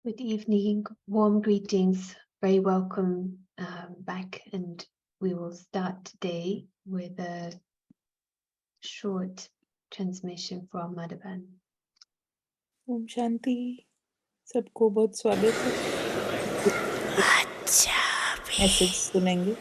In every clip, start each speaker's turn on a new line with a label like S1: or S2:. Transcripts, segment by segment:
S1: Good evening, warm greetings, very welcome back, and we will start today with a short transmission from Madhavan.
S2: Om Shanti. सबको बहुत स्वागत है। Message सुनेंगे।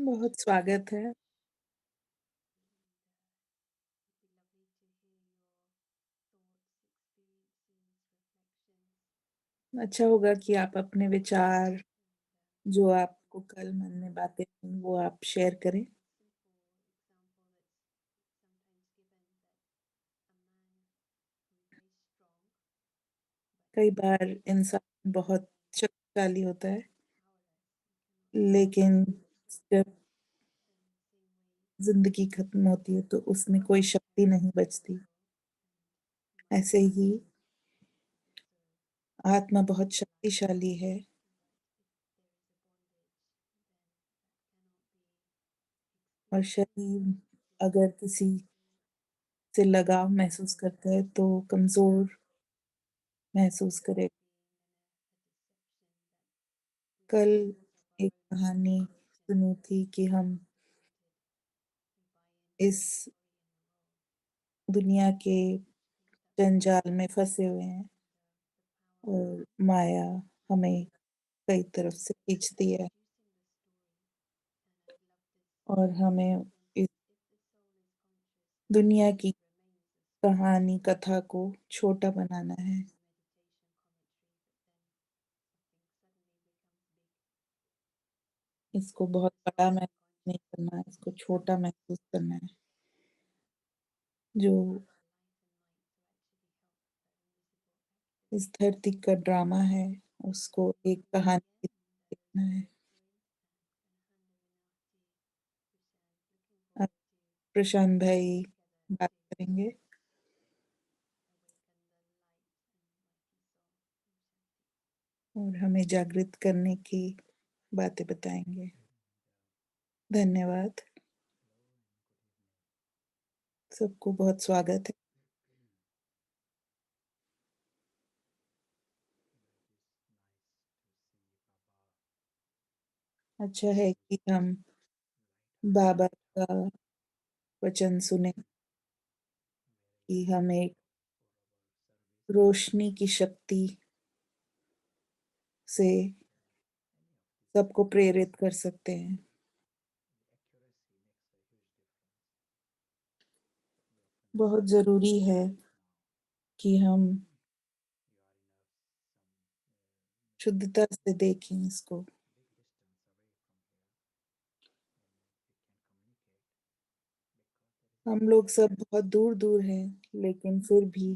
S2: बहुत स्वागत है। अच्छा होगा कि आप अपने विचार, जो आपको कल मन में बातें थीं, वो आप शेयर करें। कई बार इंसान बहुत शक्तिशाली होता है, लेकिन जब ज़िंदगी खत्म होती है, तो उसमें कोई शक्ति नहीं बचती। ऐसे ही आत्मा बहुत शक्तिशाली है और शरीर अगर किसी से लगाव महसूस करता है, तो कमज़ोर महसूस करेगा। कल एक कहानी सुनी थी कि हम इस दुनिया के जंजाल में फँसे हुए हैं और माया हमें कई तरफ से खींचती है और हमें इस दुनिया की कहानी, कथा को छोटा बनाना है। इसको बहुत बड़ा महसूस नहीं करना है, इसको छोटा महसूस करना है। जो इस धरती का ड्रामा है, उसको एक कहानी की तरह देखना है। अब प्रशांत भाई बात करेंगे और हमें जागृत करने की बातें बताएँगे। धन्यवाद। सबको बहुत स्वागत है। अच्छा है कि हम बाबा का वचन सुने कि हम एक रोशनी की शक्ति से सबको प्रेरित कर सकते हैं। बहुत ज़रूरी है कि हम शुद्धता से देखें इसको। हम लोग सब बहुत दूर-दूर हैं, लेकिन फिर भी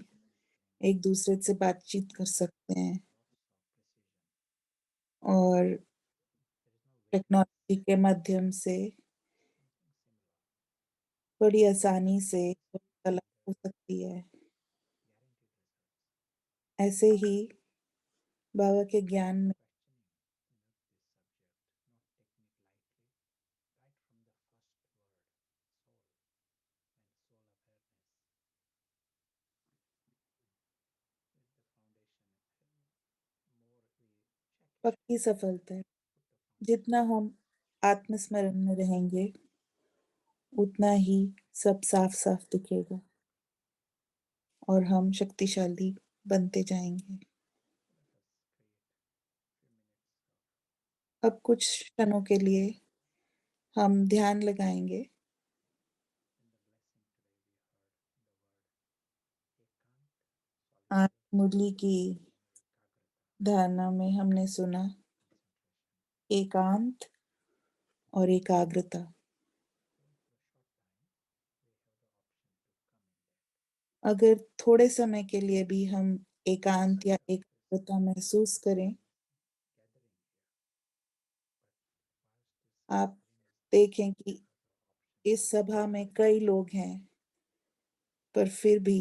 S2: एक-दूसरे से बातचीत कर सकते हैं और टेक्नोलॉजी के माध्यम से बड़ी आसानी से वार्तालाप हो सकती है। ऐसे ही बाबा के ज्ञान में पक्की सफलता है। जितना हम आत्मस्मरण में रहेंगे, उतना ही सब साफ-साफ दिखेगा और हम शक्तिशाली बनते जाएँगे। अब कुछ क्षणों के लिए हम ध्यान लगाएँगे। आज मुरली की धारणा में हमने सुना एकांत और एकाग्रता। अगर थोड़े समय के लिए भी हम एकांत या एकाग्रता महसूस करें, आप देखें कि इस सभा में कई लोग हैं, पर फिर भी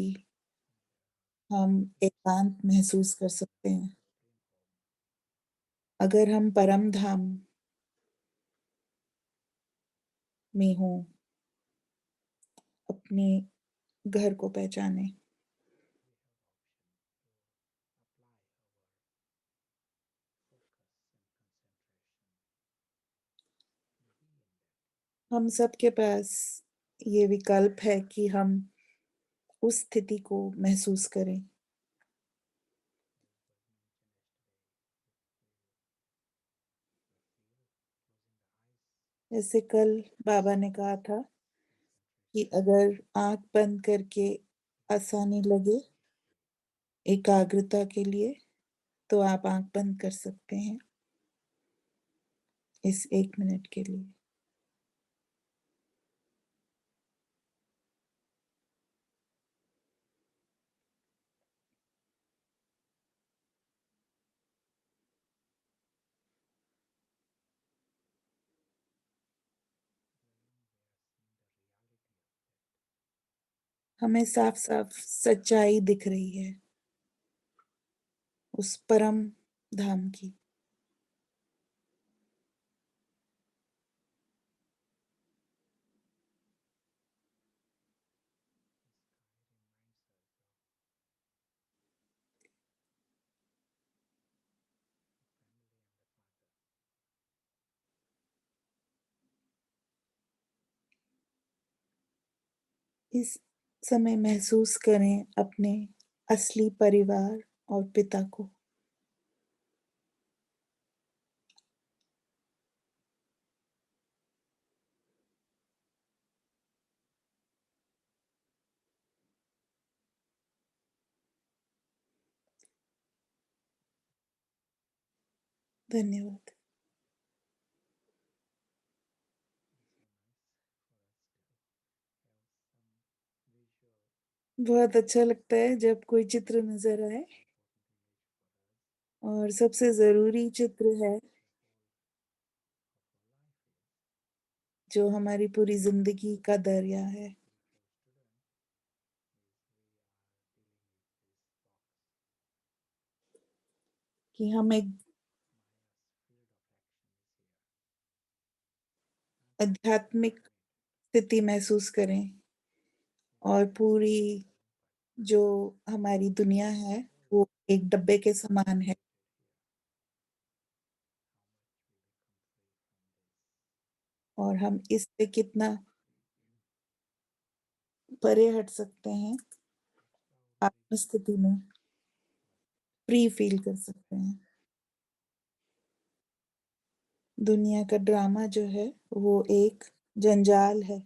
S2: हम एकांत महसूस कर सकते हैं। अगर हम परम धाम में हों, अपने घर को पहचानें। हम सबके पास ये विकल्प है कि हम उस स्थिति को महसूस करें। जैसे कल बाबा ने कहा था कि अगर आंख बंद करके आसानी लगे एकाग्रता के लिए तो आप आंख बंद कर सकते हैं इस 1 मिनट के लिए। हमें साफ साफ सच्चाई दिख रही है उस परम धाम की। इस समय महसूस करें अपने असली परिवार और पिता को। धन्यवाद। बहुत अच्छा लगता है जब कोई चित्र नजर आए, और सबसे जरूरी चित्र है जो हमारी पूरी जिंदगी का दरिया है। कि हम एक आध्यात्मिक स्थिति महसूस करें और पूरी जो हमारी दुनिया है वो एक डब्बे के समान है, और हम इससे कितना परे हट सकते हैं, आत्मस्थिति में फ्री फील कर सकते हैं। दुनिया का ड्रामा जो है वो एक जंजाल है।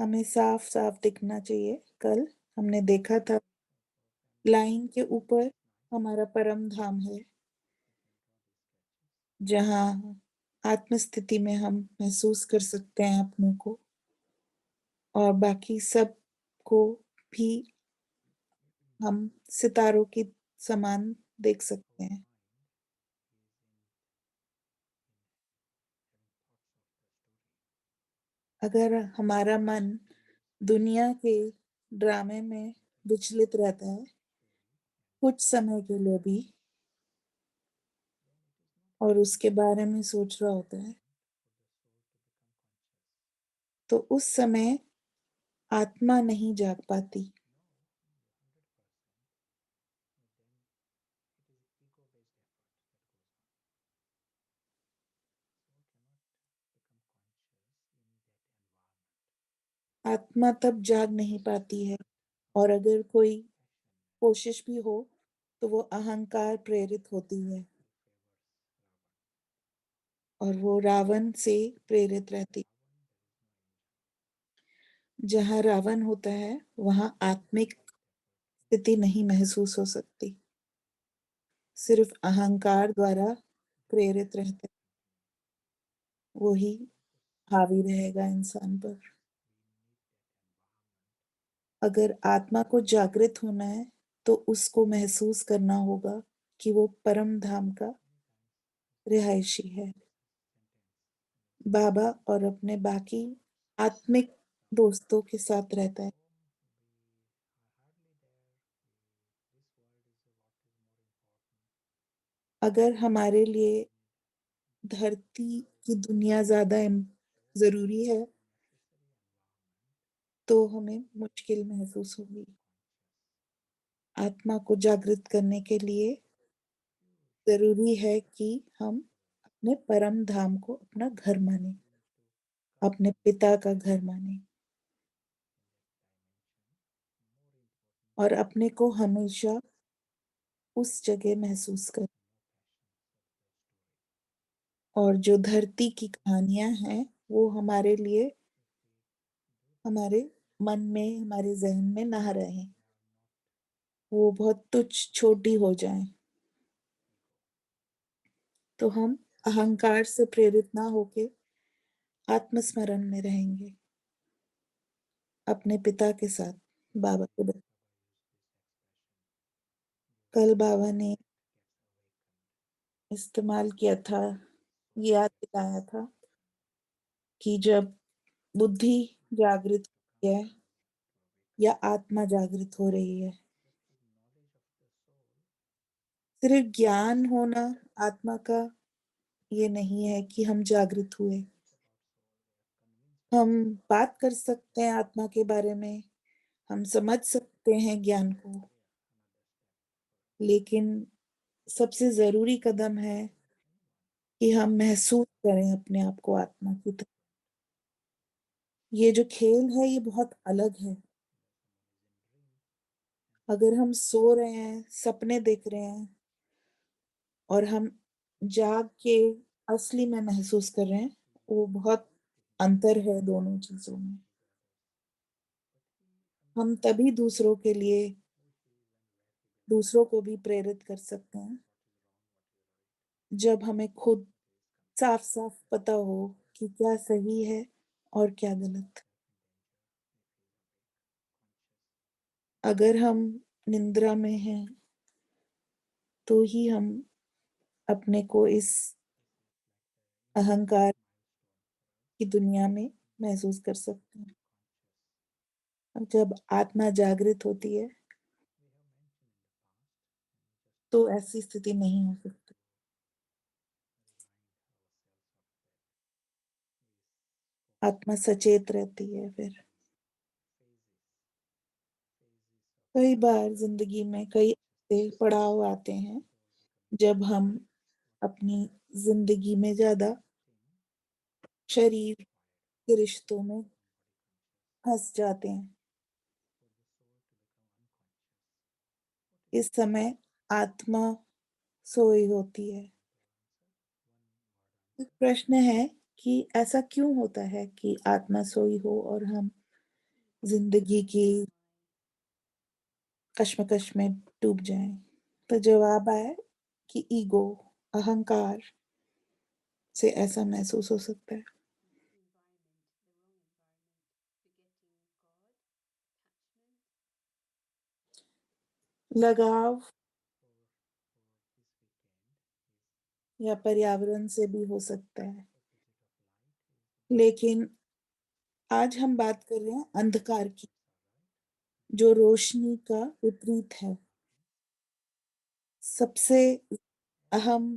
S2: हमें साफ साफ दिखना चाहिए। कल हमने देखा था लाइन के ऊपर हमारा परम धाम है, जहाँ आत्मस्थिति में हम महसूस कर सकते हैं अपने को, और बाकी सब को भी हम सितारों की समान देख सकते हैं। अगर हमारा मन दुनिया के ड्रामे में विचलित रहता है कुछ समय के लिए भी, और उसके बारे में सोच रहा होता है, तो उस समय आत्मा नहीं जाग पाती। आत्मा तब जाग नहीं पाती है, और अगर कोई कोशिश भी हो तो वो अहंकार प्रेरित होती है, और वो रावण से प्रेरित रहती। जहाँ रावण होता है वहाँ आत्मिक स्थिति नहीं महसूस हो सकती, सिर्फ अहंकार द्वारा प्रेरित रहते, वो ही हावी रहेगा इंसान पर। अगर आत्मा को जागृत होना है तो उसको महसूस करना होगा कि वो परम धाम का रिहायशी है, बाबा और अपने बाकी आत्मिक दोस्तों के साथ रहता है। अगर हमारे लिए धरती की दुनिया ज्यादा जरूरी है तो हमें मुश्किल महसूस होगी। आत्मा को जागृत करने के लिए जरूरी है कि हम अपने परम धाम को अपना घर माने, अपने पिता का घर माने। और अपने को हमेशा उस जगह महसूस करें। और जो धरती की कहानियाँ हैं, वो हमारे लिए हमारे मन में, हमारे ज़हन में ना रहें। वो बहुत तुच्छ, छोटी हो जाएँ। तो हम अहंकार से प्रेरित ना होके आत्मस्मरण में रहेंगे, अपने पिता के साथ, बाबा के ब कल बाबा ने इस्तेमाल किया था, याद दिलाया था कि जब बुद्धि जागृत होती है या आत्मा जागृत हो रही है, सिर्फ ज्ञान होना आत्मा का ये नहीं है कि हम जागृत हुए। हम बात कर सकते हैं आत्मा के बारे में, हम समझ सकते हैं ज्ञान को, लेकिन सबसे ज़रूरी कदम है कि हम महसूस करें अपने आप को आत्मा की तरह। ये जो खेल है ये बहुत अलग है। अगर हम सो रहे हैं, सपने देख रहे हैं और हम जाग के असली में महसूस कर रहे हैं, वो बहुत अंतर है दोनों चीज़ों में। हम तभी दूसरों को भी प्रेरित कर सकते हैं, जब हमें खुद साफ-साफ पता हो कि क्या सही है और क्या गलत। अगर हम निद्रा में हैं, तो ही हम अपने को इस अहंकार की दुनिया में महसूस कर सकते हैं। और जब आत्मा जागृत होती है, तो ऐसी स्थिति नहीं हो सकती। आत्मा सचेत रहती है फिर। कई बार ज़िंदगी में कई ऐसे पड़ाव आते हैं, जब हम अपनी ज़िंदगी में ज़्यादा शरीर के रिश्तों में फँस जाते हैं। इस समय आत्मा सोई होती है। एक प्रश्न है कि ऐसा क्यों होता है कि आत्मा सोई हो और हम ज़िंदगी की कश्मकश में डूब जाएँ? तो जवाब आया कि ईगो, अहंकार से ऐसा महसूस हो सकता है। लगाव या पर्यावरण से भी हो सकता है। लेकिन आज हम बात कर रहे हैं अंधकार की, जो रोशनी का विपरीत है। सबसे अहम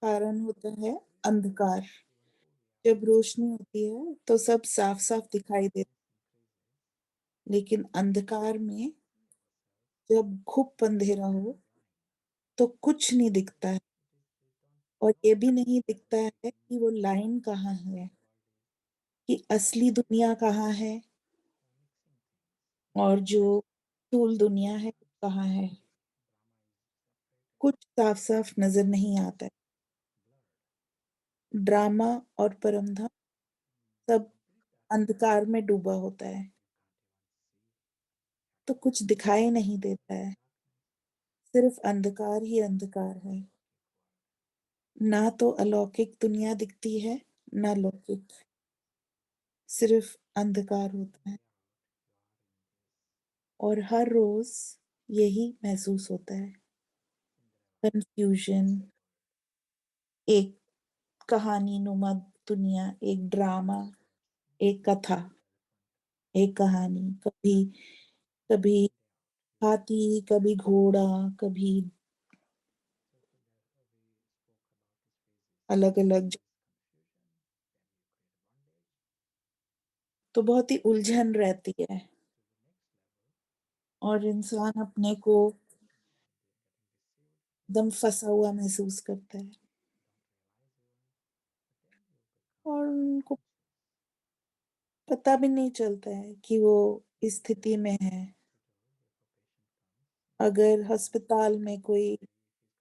S2: कारण होता है अंधकार। जब रोशनी होती है तो सब साफ-साफ दिखाई देता है, लेकिन अंधकार में जब घुप अंधेरा हो तो कुछ नहीं दिखता है और ये भी नहीं दिखता है कि वो लाइन कहाँ है, कि असली दुनिया कहाँ है और जो स्थूल दुनिया है वो कहाँ है। कुछ साफ-साफ नज़र नहीं आता है। ड्रामा और परमधाम सब अंधकार में डूबा होता है, तो कुछ दिखाई नहीं देता है, सिर्फ अंधकार ही अंधकार है। ना तो अलौकिक दुनिया दिखती है, ना लौकिक, सिर्फ अंधकार होता है और हर रोज़ यही महसूस होता है। कन्फ्यूज़न, एक कहानीनुमा दुनिया, एक ड्रामा, एक कथा, एक कहानी, कभी कभी हाथी, कभी घोड़ा, कभी अलग-अलग, तो बहुत ही उलझन रहती है और इंसान अपने को एकदम फँसा हुआ महसूस करता है और उनको पता भी नहीं चलता है कि वो इस स्थिति में है। अगर अस्पताल में कोई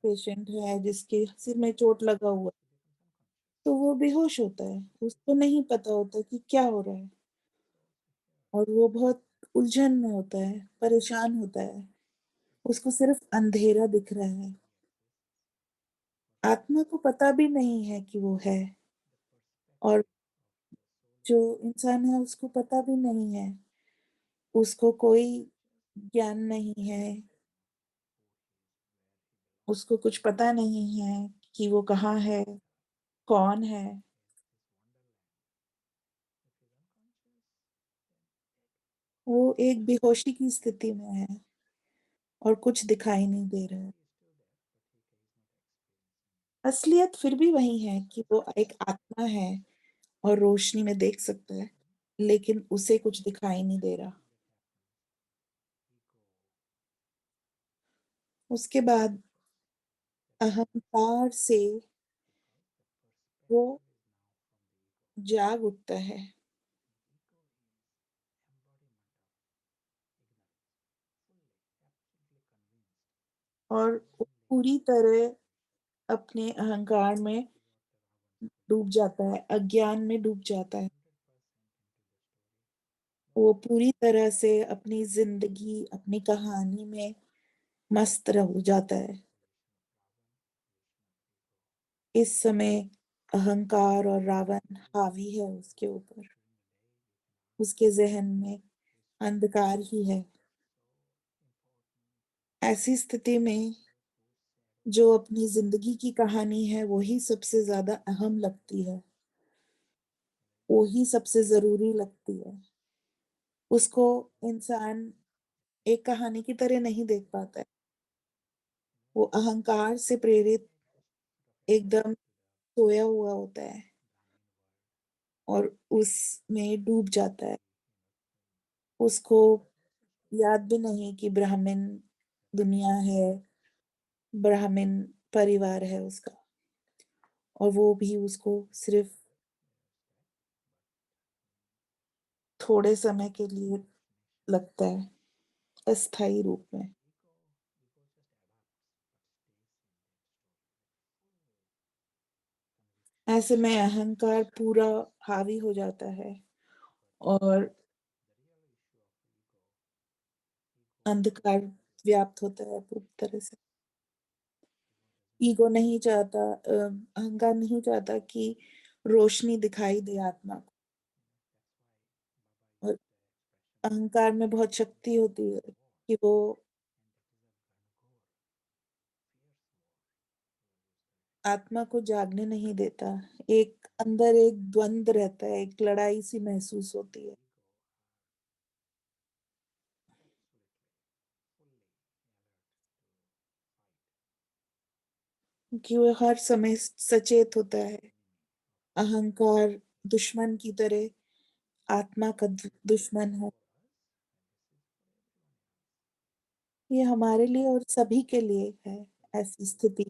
S2: पेशेंट है जिसके सिर में चोट लगा हुआ है, तो वो बेहोश होता है, उसको नहीं पता होता कि क्या हो रहा है, और वो बहुत उलझन में होता है, परेशान होता है, उसको सिर्फ अंधेरा दिख रहा है। आत्मा को पता भी नहीं है कि वो है, और जो इंसान है उसको पता भी नहीं है, उसको कोई ज्ञान नहीं है, उसको कुछ पता नहीं है कि वो कहाँ है, कौन है। वो एक बेहोशी की स्थिति में है और कुछ दिखाई नहीं दे रहा है। असलियत फिर भी वही है कि वो एक आत्मा है और रोशनी में देख सकता है, लेकिन उसे कुछ दिखाई नहीं दे रहा। उसके बाद अहंकार से वो जाग उठता है और वो पूरी तरह अपने अहंकार में डूब जाता है, अज्ञान में डूब जाता है। वो पूरी तरह से अपनी जिंदगी, अपनी कहानी में मस्त हो जाता है। इस समय अहंकार और रावण हावी है उसके ऊपर, उसके जहन में अंधकार ही है। ऐसी स्थिति में जो अपनी जिंदगी की कहानी है वही सबसे ज्यादा अहम लगती है, वही सबसे जरूरी लगती है। उसको इंसान एक कहानी की तरह नहीं देख पाता है। वो अहंकार से प्रेरित एकदम सोया हुआ होता है और उसमें डूब जाता है। उसको याद भी नहीं कि ब्राह्मण दुनिया है, ब्राह्मण परिवार है उसका, और वो भी उसको सिर्फ थोड़े समय के लिए लगता है, अस्थायी रूप में। ऐसे में अहंकार पूरा हावी हो जाता है और अंधकार व्याप्त होता है पूरी तरह से। ईगो नहीं चाहता, अहंकार नहीं चाहता कि रोशनी दिखाई दे आत्मा को, और अहंकार में बहुत शक्ति होती है कि वो आत्मा को जागने नहीं देता। एक अंदर एक द्वंद रहता है, एक लड़ाई सी महसूस होती है कि वो हर समय सचेत होता है। अहंकार दुश्मन की तरह आत्मा का दुश्मन है। ये हमारे लिए और सभी के लिए है ऐसी स्थिति।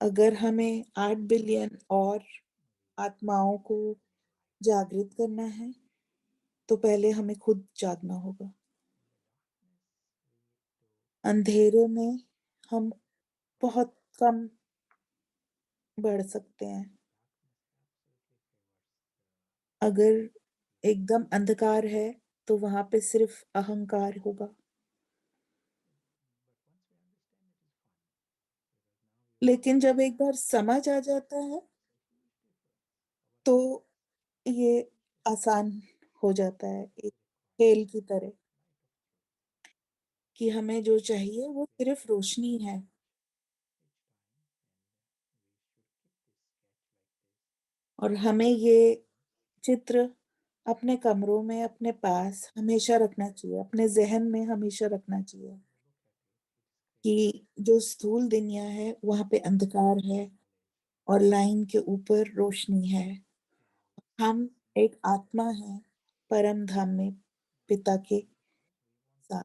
S2: अगर हमें 8 बिलियन और आत्माओं को जागृत करना है, तो पहले हमें खुद जागना होगा। अंधेरे में हम बहुत कम बढ़ सकते हैं। अगर एकदम अंधकार है तो वहां पे सिर्फ अहंकार होगा। लेकिन जब एक बार समझ आ जाता है तो ये आसान हो जाता है, एक खेल की तरह, कि हमें जो चाहिए वो सिर्फ रोशनी है। और हमें ये चित्र अपने कमरों में, अपने पास हमेशा रखना चाहिए, अपने जहन में हमेशा रखना चाहिए कि जो स्थूल दुनिया है वहां पे अंधकार है और लाइन के ऊपर रोशनी है। हम एक आत्मा है परम धाम में पिता के साथ।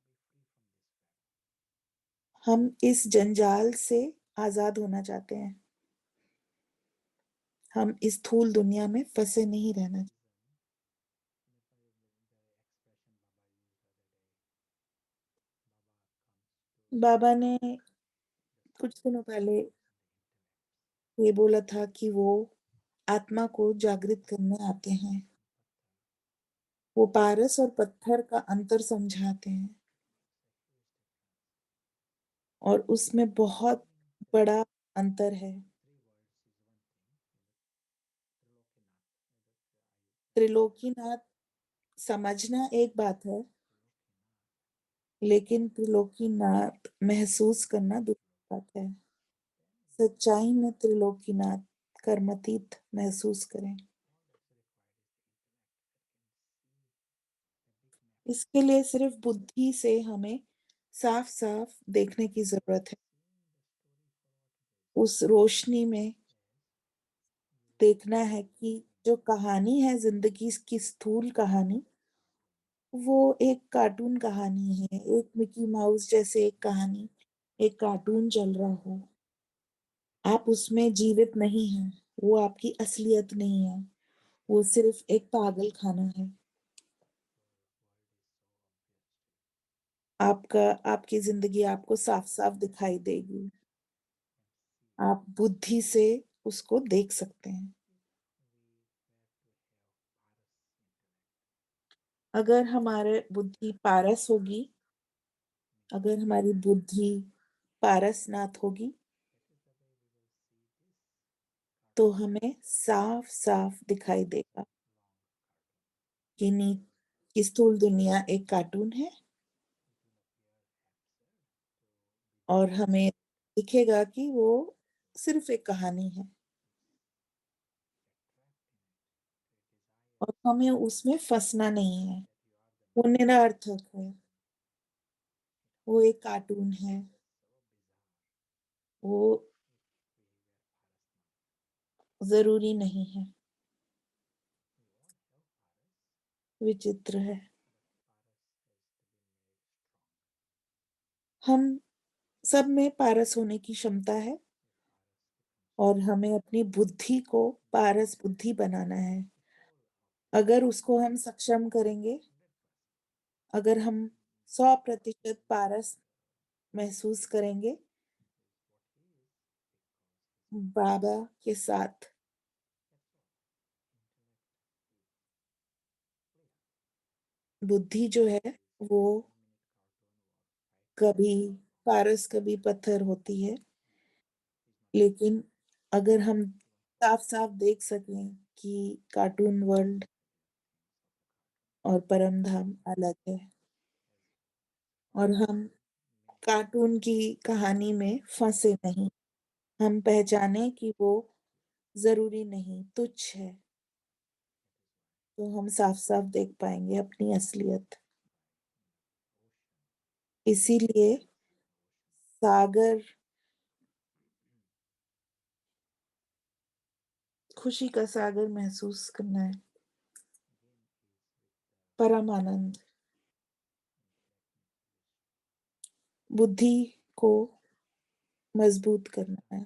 S2: हम इस जंजाल से आजाद होना चाहते हैं। हम इस स्थूल दुनिया में फंसे नहीं रहना बाबा ने कुछ दिनों पहले ये बोला था कि वो आत्मा को जागृत करने आते हैं। वो पारस और पत्थर का अंतर समझाते हैं और उसमें बहुत बड़ा अंतर है। त्रिलोकीनाथ समझना एक बात है, लेकिन त्रिलोकीनाथ महसूस करना दूसरी बात है। सच्चाई में त्रिलोकीनाथ कर्मतीत महसूस करें। इसके लिए सिर्फ बुद्धि से हमें साफ साफ देखने की जरूरत है। उस रोशनी में देखना है कि जो कहानी है जिंदगी की स्थूल कहानी, वो एक कार्टून कहानी है। एक मिकी माउस जैसे एक कहानी, एक कार्टून चल रहा हो। आप उसमें जीवित नहीं हैं। वो आपकी असलियत नहीं है। वो सिर्फ एक पागल खाना है। आपका आपकी जिंदगी आपको साफ साफ दिखाई देगी। आप बुद्धि से उसको देख सकते हैं। अगर हमारे बुद्धि पारस होगी, अगर हमारी बुद्धि पारसनाथ होगी, तो हमें साफ साफ दिखाई देगा कि कि स्थूल दुनिया एक कार्टून है और हमें दिखेगा कि वो सिर्फ एक कहानी है और हमें उसमें फंसना नहीं है। वो निरर्थक है। वो एक कार्टून है। वो जरूरी नहीं है। विचित्र है। हम सब में पारस होने की क्षमता है और हमें अपनी बुद्धि को पारस बुद्धि बनाना है। अगर उसको हम सक्षम करेंगे, अगर हम 100% पारस महसूस करेंगे बाबा के साथ, बुद्धि जो है वो कभी पारस कभी पत्थर होती है। लेकिन अगर हम साफ साफ देख सकें कि कार्टून वर्ल्ड और परम धाम अलग है और हम कार्टून की कहानी में फंसे नहीं, हम पहचाने कि वो जरूरी नहीं, तुच्छ है, तो हम साफ साफ देख पाएंगे अपनी असलियत। इसीलिए सागर, खुशी का सागर महसूस करना है। परम आनंद बुद्धि को मजबूत करना है।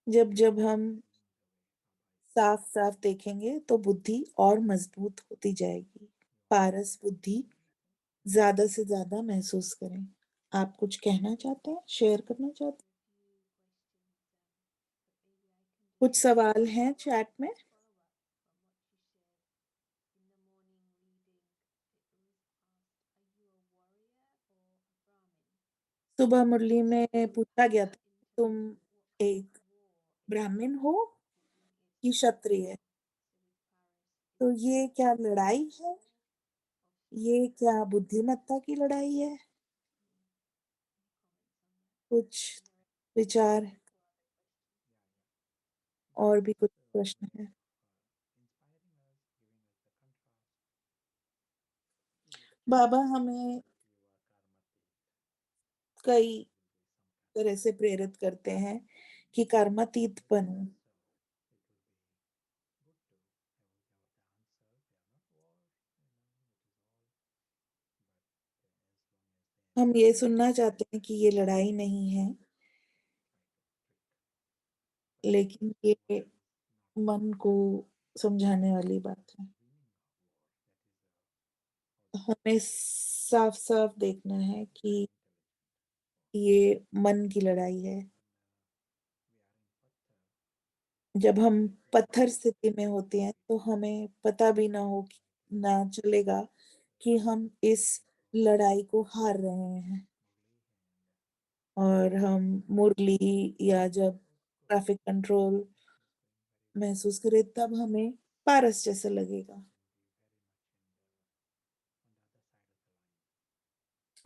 S2: जब जब हम साफ साफ देखेंगे तो बुद्धि और मजबूत होती जाएगी। पारस बुद्धि ज्यादा से ज्यादा महसूस करें। आप कुछ कहना चाहते हैं, शेयर करना चाहते हैं? कुछ सवाल हैं चैट में? सुबह मुरली में पूछा गया था, तुम एक ब्राह्मण हो कि क्षत्रिय? तो ये क्या लड़ाई है? ये क्या बुद्धिमत्ता की लड़ाई है? कुछ विचार और भी कुछ प्रश्न है? बाबा हमें कई तरह से प्रेरित करते हैं कि कर्मातीत बनो। हम ये सुनना चाहते हैं कि ये लड़ाई नहीं है, लेकिन ये मन को समझाने वाली बात है। हमें साफ-साफ देखना है कि ये मन की लड़ाई है। जब हम पत्थर स्थिति में होते हैं, तो हमें पता भी ना चलेगा कि हम इस लड़ाई को हार रहे हैं और हम मुरली या जब ट्रैफिक कंट्रोल महसूस करें, तब हमें पारस जैसा लगेगा।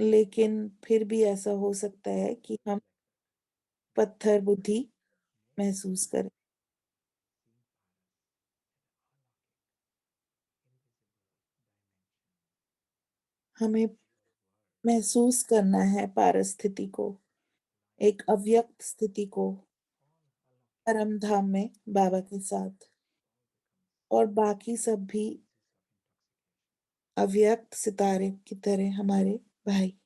S2: लेकिन फिर भी ऐसा हो सकता है कि हम पत्थर बुद्धि महसूस करें। हमें महसूस करना है पारस स्थिति को, एक अव्यक्त स्थिति को, परम धाम में बाबा के साथ, और बाकी सब भी अव्यक्त सितारे की तरह हमारे भाई।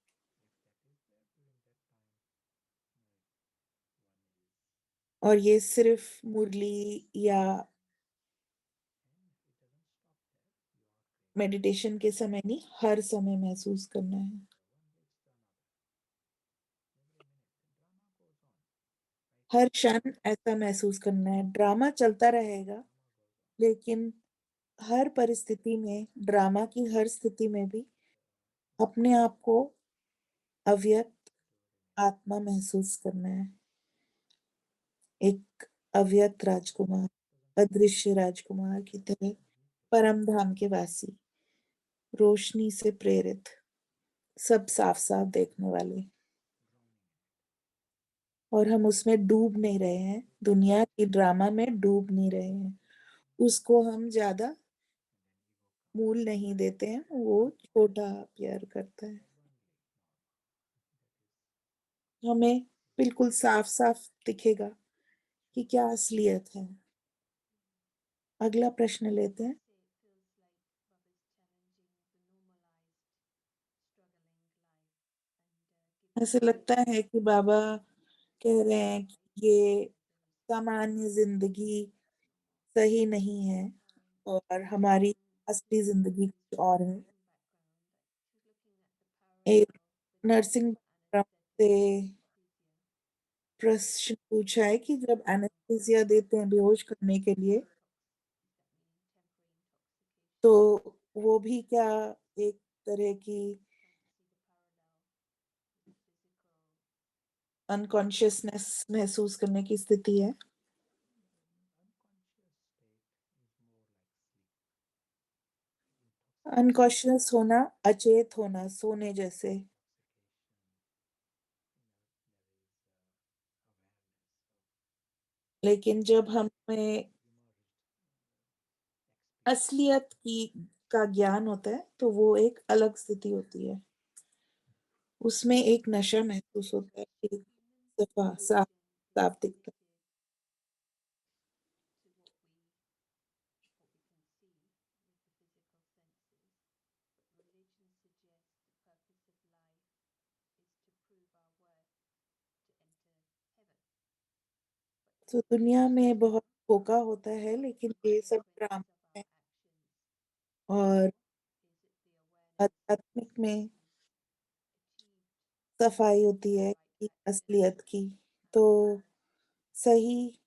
S2: और ये सिर्फ मुरली या मेडिटेशन के समय नहीं, हर समय महसूस करना है। हर क्षण ऐसा महसूस करना है। ड्रामा चलता रहेगा, लेकिन हर परिस्थिति में, ड्रामा की हर स्थिति में भी अपने आप को अव्यक्त आत्मा महसूस करना है। एक अव्यक्त राजकुमार, अदृश्य राजकुमार की तरह, परम धाम के वासी, रोशनी से प्रेरित, सब साफ साफ देखने वाले। और हम उसमें डूब नहीं रहे हैं, दुनिया की ड्रामा में डूब नहीं रहे हैं। उसको हम ज्यादा मूल नहीं देते हैं, वो छोटा प्यार करता है। हमें बिल्कुल साफ साफ दिखेगा कि क्या असलियत है। अगला प्रश्न लेते हैं। ऐसे लगता है कि बाबा कह रहे हैं कि ये सामान्य जिंदगी सही नहीं है और हमारी असली जिंदगी कुछ और है। एक नर्सिंग से प्रश्न पूछा है कि जब एनेस्थीसिया देते हैं बेहोश करने के लिए, तो वो भी क्या एक तरह की अनकॉन्शियसनेस महसूस करने की स्थिति है? अनकॉन्शियस होना, अचेत होना, सोने जैसे। लेकिन जब हमें असलियत की का ज्ञान होता है, तो वो एक अलग स्थिति होती है। उसमें एक नशा महसूस होता है, एक सफा साफ साफ दिखता है। तो दुनिया में बहुत धोखा होता है, लेकिन ये सब ड्रामा है। और आध्यात्मिक में सफाई होती है कि असलियत की। तो सही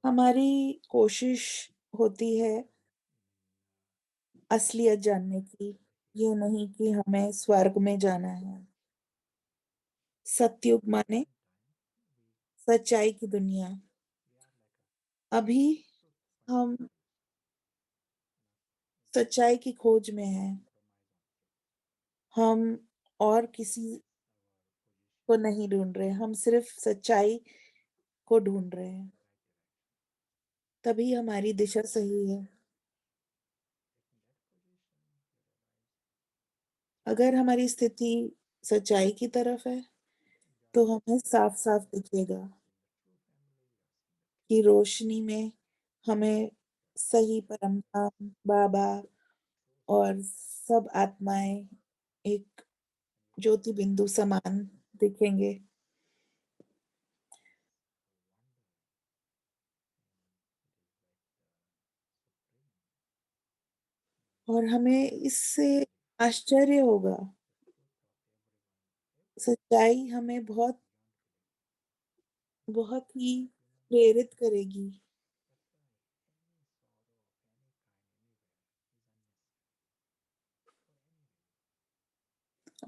S2: हमारी कोशिश होती है असलियत जानने की, ये नहीं कि हमें स्वर्ग में जाना है। सतयुग माने सच्चाई की दुनिया। अभी हम सच्चाई की खोज में हैं। हम और किसी को नहीं ढूंढ रहे, हम सिर्फ सच्चाई को ढूंढ रहे हैं। तभी हमारी दिशा सही है। अगर हमारी स्थिति सच्चाई की तरफ है, तो हमें साफ-साफ दिखेगा कि रोशनी में हमें सही परमधाम, बाबा और सब आत्माएँ एक ज्योति बिंदु समान दिखेंगे। और हमें इससे आश्चर्य होगा। सच्चाई हमें बहुत बहुत ही प्रेरित करेगी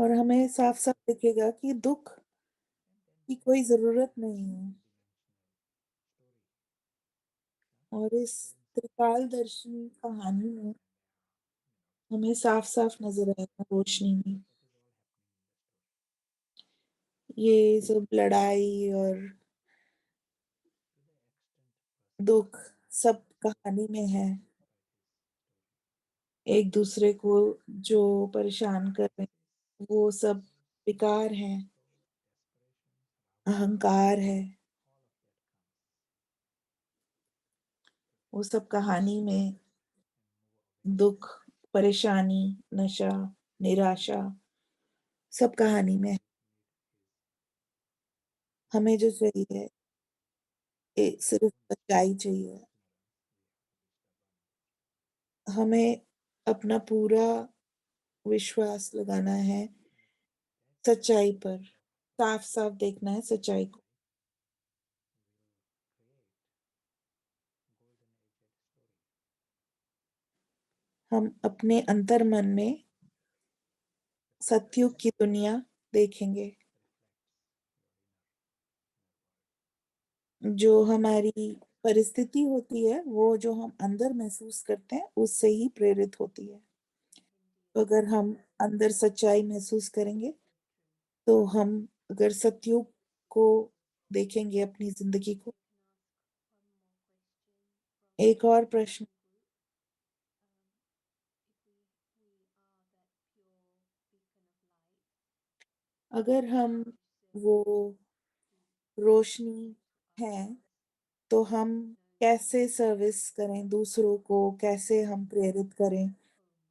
S2: और हमें साफ-साफ दिखेगा कि दुःख की कोई ज़रूरत नहीं है। और इस त्रिकालदर्शी कहानी में हमें साफ-साफ नज़र आएगा रोशनी में। ये सब लड़ाई और दुःख सब कहानी में है। एक-दूसरे को जो परेशान कर रहे हैं, वो सब विकार हैं, अहंकार है। वो सब कहानी में दुःख, परेशानी, नशा, निराशा सब कहानी में है। हमें जो चाहिए सिर्फ़ सच्चाई चाहिए। हमें अपना पूरा विश्वास लगाना है सच्चाई पर। साफ-साफ देखना है सच्चाई को। हम अपने अंतर्मन में सतयुग की दुनिया देखेंगे। जो हमारी परिस्थिति होती है, वो जो हम अंदर महसूस करते हैं, उससे ही प्रेरित होती है। तो अगर हम अंदर सच्चाई महसूस करेंगे, तो हम अगर सतयुग को देखेंगे अपनी ज़िंदगी को। एक और प्रश्न, अगर हम वो रोशनी हैं, तो हम कैसे सर्विस करें दूसरों को, कैसे हम प्रेरित करें,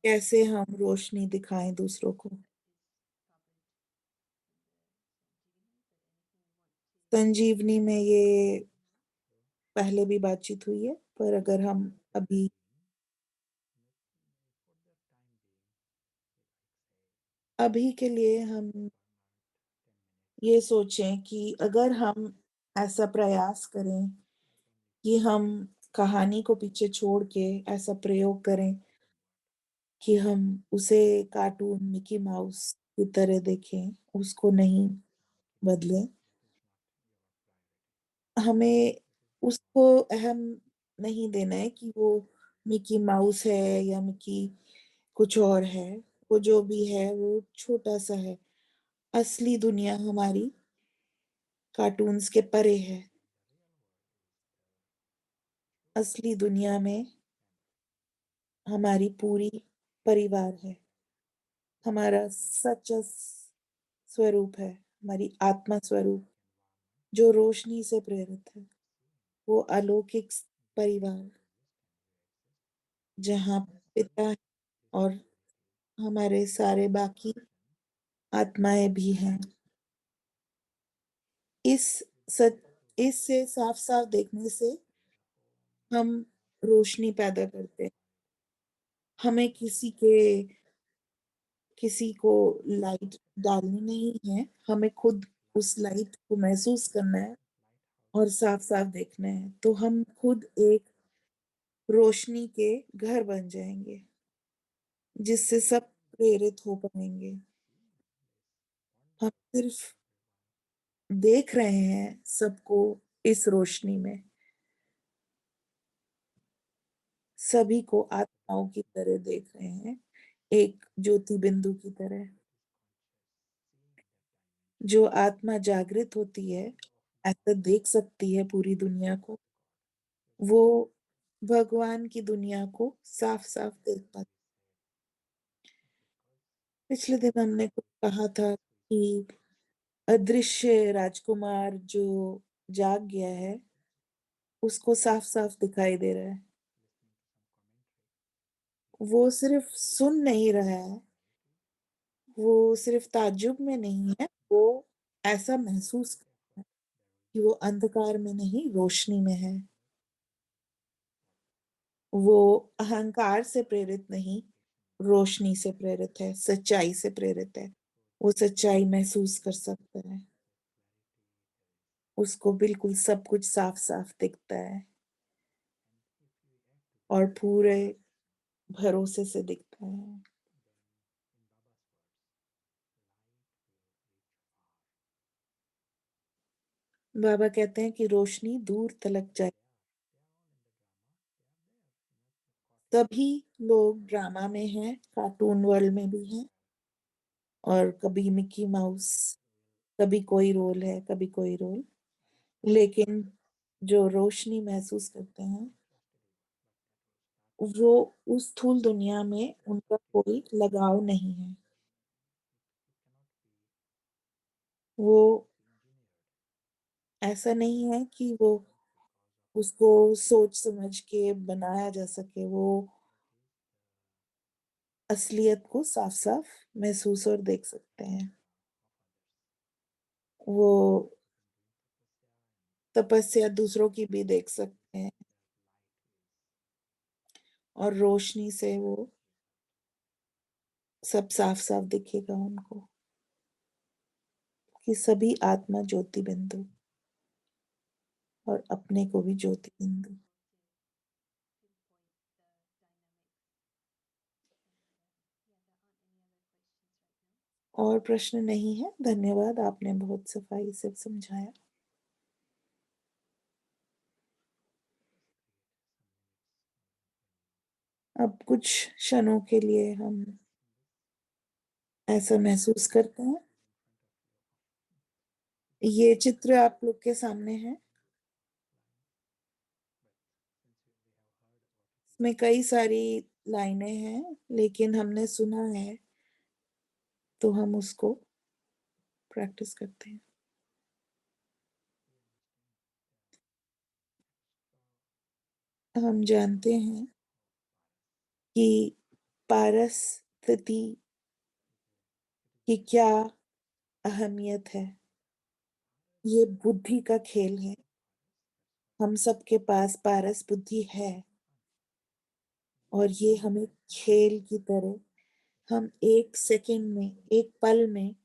S2: कैसे हम रोशनी दिखाएँ दूसरों को? संजीवनी में ये पहले भी बातचीत हुई है, पर अगर हम अभी अभी के लिए हम ये सोचें कि अगर हम ऐसा प्रयास करें कि हम कहानी को पीछे छोड़ के ऐसा प्रयोग करें कि हम उसे कार्टून मिकी माउस की तरह देखें, उसको नहीं बदलें। हमें उसको अहम नहीं देना है कि वो मिकी माउस है या मिकी कुछ और है। वो जो भी है वो छोटा-सा है। असली दुनिया हमारी कार्टून्स के परे है। असली दुनिया में हमारी पूरी परिवार है। हमारा सच्चा स्वरूप है, हमारी आत्मा स्वरूप जो रोशनी से प्रेरित है। वो अलौकिक परिवार जहाँ पिता है और हमारे सारे बाकी आत्माएँ भी हैं। इस सच इससे साफ-साफ देखने से हम रोशनी पैदा करते हैं। हमें किसी को लाइट डालनी नहीं है, हमें खुद उस लाइट को महसूस करना है और साफ-साफ देखना है। तो हम खुद एक रोशनी के घर बन जाएँगे, जिससे सब प्रेरित हो पाएँगे। हम सिर्फ देख रहे हैं सबको इस रोशनी में, सभी को आत्माओं की तरह देख रहे हैं, एक ज्योति बिंदु की तरह। जो आत्मा जागृत होती है, ऐसा देख सकती है पूरी दुनिया को, वो भगवान की दुनिया को साफ-साफ देख पाती पिछले दिन हमने कुछ कहा था कि अदृश्य राजकुमार जो जाग गया है, उसको साफ-साफ दिखाई दे रहा है। वो सिर्फ सुन नहीं रहा है, वो सिर्फ ताज्जुब में नहीं है, वो ऐसा महसूस कर रहा है कि वो अंधकार में नहीं, रोशनी में है। वो अहंकार से प्रेरित नहीं, रोशनी से प्रेरित है, सच्चाई से प्रेरित है। वो सच्चाई महसूस कर सकता है। उसको बिल्कुल सब कुछ साफ-साफ दिखता है और पूरे भरोसे से दिखता है। बाबा कहते हैं कि रोशनी दूर तलक जाए। सभी लोग ड्रामा में हैं, कार्टून वर्ल्ड में भी हैं और कभी मिकी माउस, कभी कोई रोल है, कभी कोई रोल। लेकिन जो रोशनी महसूस करते हैं, वो उस स्थूल दुनिया में उनका कोई लगाव नहीं है। वो ऐसा नहीं है कि वो उसको सोच समझ के बनाया जा सके। वो असलियत को साफ-साफ महसूस और देख सकते हैं। वो तपस्या दूसरों की भी देख सकते हैं और रोशनी से वो सब साफ-साफ दिखेगा उनको कि सभी आत्मा ज्योति बिंदु और अपने को भी ज्योति बिंदु। और प्रश्न नहीं है, धन्यवाद, आपने बहुत सफाई से समझाया। अब कुछ क्षणों के लिए हम ऐसा महसूस करते हैं। ये चित्र आप लोग के सामने है। इसमें कई सारी लाइनें हैं, लेकिन हमने सुना है, तो हम उसको प्रैक्टिस करते हैं। हम जानते हैं कि पारस स्थिति की क्या अहमियत है। ये बुद्धि का खेल है। हम सबके पास पारस बुद्धि है और ये हमें खेल की तरह हम 1 सेकंड में, 1 पल में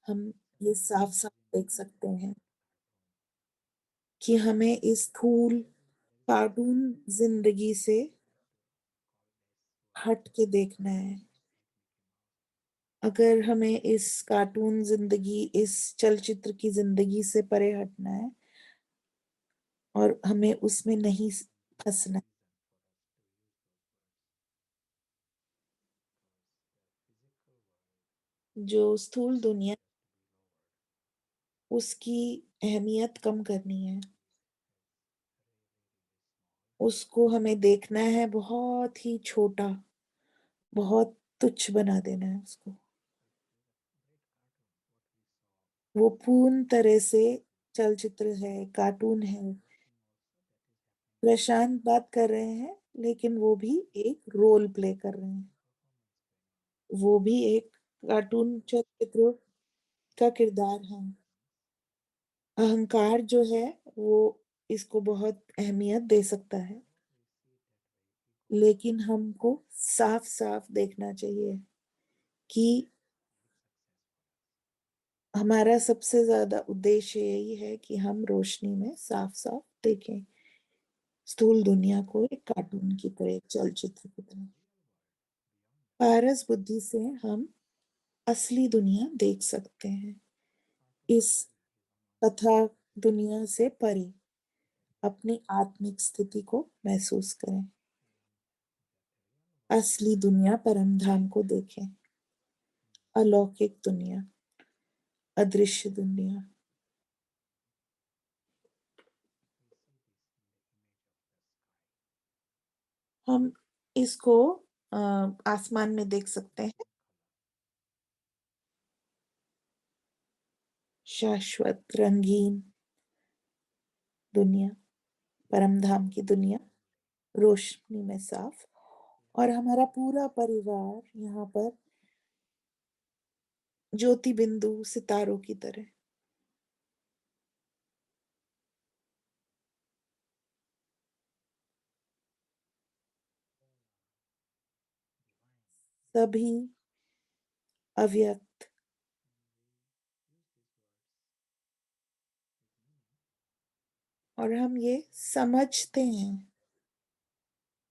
S2: हम ये साफ-साफ देख सकते हैं कि हमें इस स्थूल कार्टून ज़िंदगी से हट के देखना है। अगर हमें इस कार्टून ज़िंदगी, इस चलचित्र की ज़िंदगी से परे हटना है और हमें उसमें नहीं फँसना है। जो स्थूल दुनिया, उसकी अहमियत कम करनी है। उसको हमें देखना है बहुत ही छोटा, बहुत तुच्छ बना देना है उसको। वो पूर्ण तरह से चलचित्र है, कार्टून है। प्रशांत बात कर रहे हैं, लेकिन वो भी एक रोल प्ले कर रहे हैं। वो भी एक कार्टून चलचित्र का किरदार है। अहंकार जो है, वो इसको बहुत अहमियत दे सकता है, लेकिन हमको साफ-साफ देखना चाहिए कि हमारा सबसे ज़्यादा उद्देश्य यही है कि हम रोशनी में साफ-साफ देखें, स्थूल दुनिया को एक कार्टून की तरह, एक चलचित्र की तरह। पारस बुद्धि से हम असली दुनिया देख सकते हैं। इस कथा दुनिया से परे अपनी आत्मिक स्थिति को महसूस करें। असली दुनिया परम धाम को देखें। अलौकिक दुनिया, अदृश्य दुनिया। हम इसको आसमान में देख सकते हैं। शाश्वत रंगीन दुनिया, परम धाम की दुनिया रोशनी में साफ, और हमारा पूरा परिवार यहाँ पर ज्योति बिंदु सितारों की तरह। सभी अव्यक्त और हम ये समझते हैं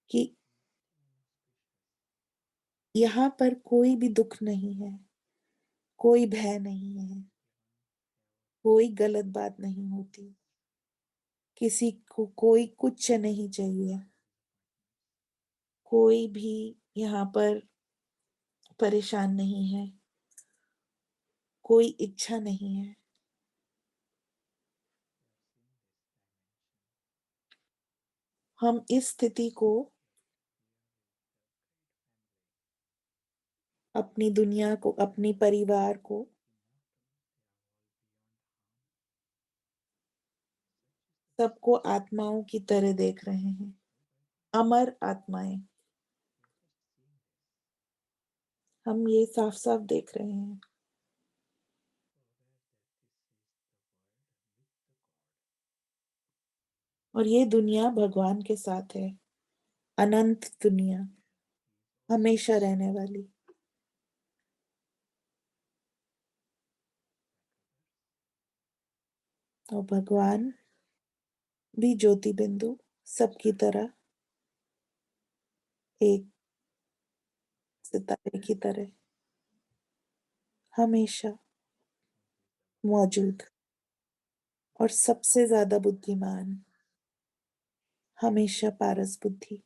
S2: कि यहाँ पर कोई भी दुख नहीं है, कोई भय नहीं है, कोई गलत बात नहीं होती, किसी को कोई कुछ नहीं चाहिए, कोई भी यहाँ पर परेशान नहीं है, कोई इच्छा नहीं है। हम इस स्थिति को अपनी दुनिया को, अपनी परिवार को सबको आत्माओं की तरह देख रहे हैं, अमर आत्माएं। हम ये साफ साफ देख रहे हैं। और ये दुनिया भगवान के साथ है, अनंत दुनिया, हमेशा रहने वाली। और भगवान भी ज्योति बिंदु सबकी तरह एक सितारे की तरह हमेशा मौजूद और सबसे ज्यादा बुद्धिमान, हमेशा पारस बुद्धि।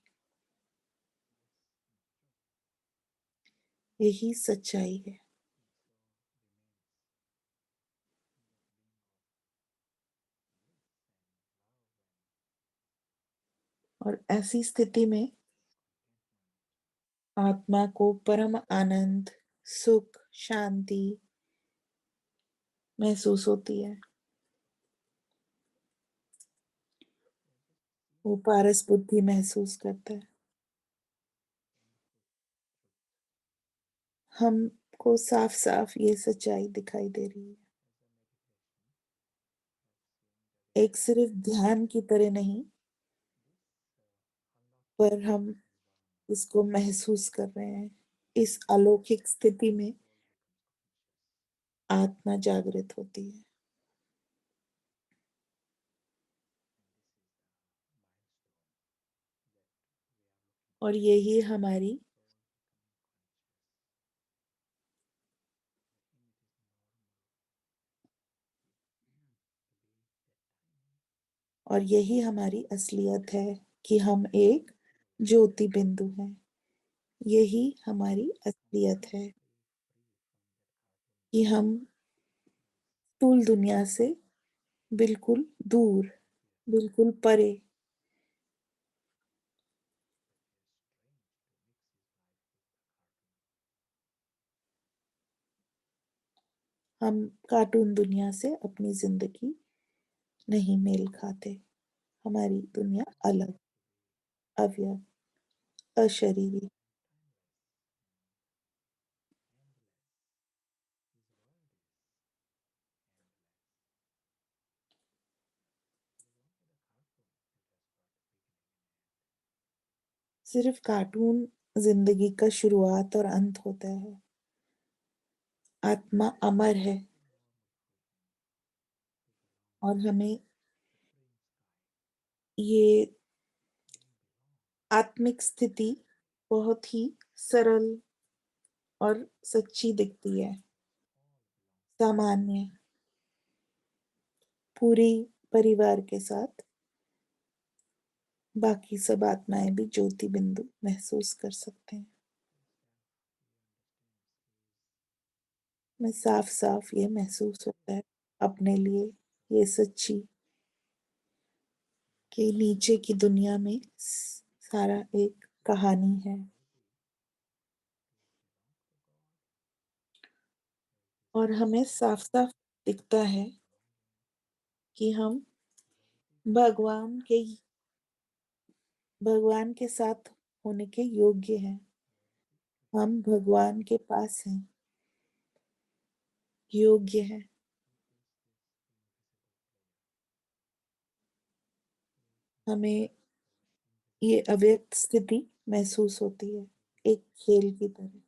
S2: यही सच्चाई है। और ऐसी स्थिति में आत्मा को परम आनंद, सुख, शांति महसूस होती है। वो पारस बुद्धि महसूस करता है। हमको साफ साफ ये सच्चाई दिखाई दे रही है। एक सिर्फ ध्यान की तरह नहीं, पर हम इसको महसूस कर रहे हैं। इस अलौकिक स्थिति में आत्मा जागृत होती है। और यही हमारी और यही हमारी असलियत है कि हम एक ज्योति बिंदु हैं। यही हमारी असलियत है कि हम स्थूल दुनिया से बिल्कुल दूर, बिल्कुल परे। हम कार्टून दुनिया से अपनी जिंदगी नहीं मेल खाते। हमारी दुनिया अलग, अव्यक्त, अशरीरी। सिर्फ कार्टून जिंदगी का शुरुआत और अंत होता है। आत्मा अमर है और हमें ये आत्मिक स्थिति बहुत ही सरल और सच्ची दिखती है। सामान्य, पूरी परिवार के साथ बाकी सब आत्माएं भी ज्योति बिंदु महसूस कर सकते हैं। में साफ साफ ये महसूस होता है अपने लिए, ये सच्ची कि नीचे की दुनिया में सारा एक कहानी है। और हमें साफ साफ दिखता है कि हम भगवान के भगवान के साथ होने के योग्य हैं। हम भगवान के पास हैं, योग्य हैं। हमें ये अव्यक्त स्थिति महसूस होती है, एक खेल की तरह,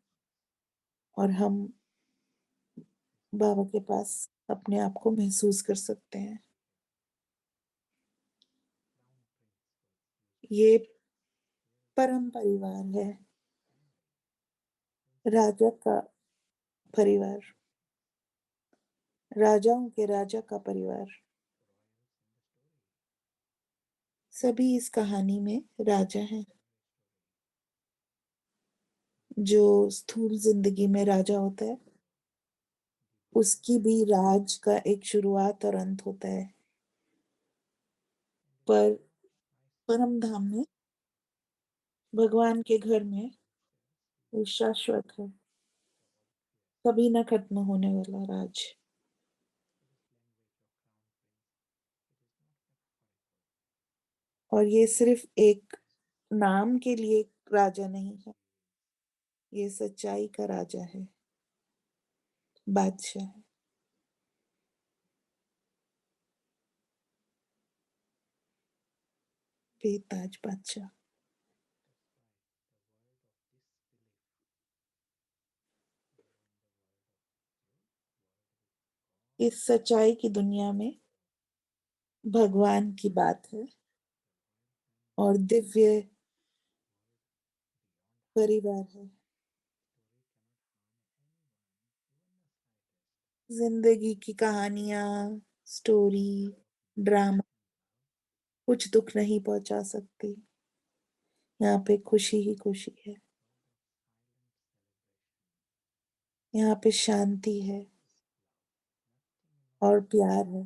S2: और हम बाबा के पास अपने आप को महसूस कर सकते हैं। ये परम परिवार है, राजा का परिवार, राजाओं के राजा का परिवार। सभी इस कहानी में राजा हैं। जो स्थूल जिंदगी में राजा होता है, उसकी भी राज का एक शुरुआत और अंत होता है। पर परम धाम में, भगवान के घर में, वो शाश्वत है, कभी ना खत्म होने वाला राज। और ये सिर्फ एक नाम के लिए राजा नहीं है, ये सच्चाई का राजा है, बादशाह है। बेताज बादशाह। इस सच्चाई की दुनिया में भगवान की बात है और दिव्य परिवार है। जिंदगी की कहानियां, स्टोरी, ड्रामा कुछ दुख नहीं पहुंचा सकती। यहाँ पे खुशी ही खुशी है, यहाँ पे शांति है और प्यार है।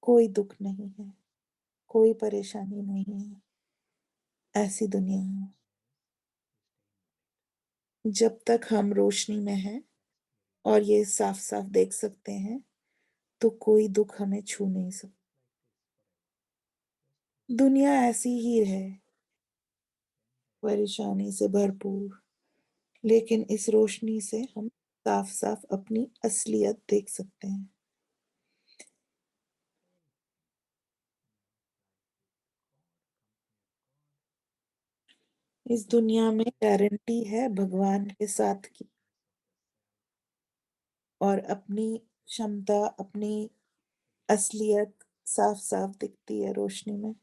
S2: कोई दुख नहीं है, कोई परेशानी नहीं है। ऐसी दुनिया है। जब तक हम रोशनी में हैं और ये साफ साफ देख सकते हैं, तो कोई दुख हमें छू नहीं सकता। दुनिया ऐसी ही है, परेशानी से भरपूर, लेकिन इस रोशनी से हम साफ साफ अपनी असलियत देख सकते हैं। इस दुनिया में गारंटी है भगवान के साथ की, और अपनी क्षमता, अपनी असलियत साफ साफ दिखती है रोशनी में।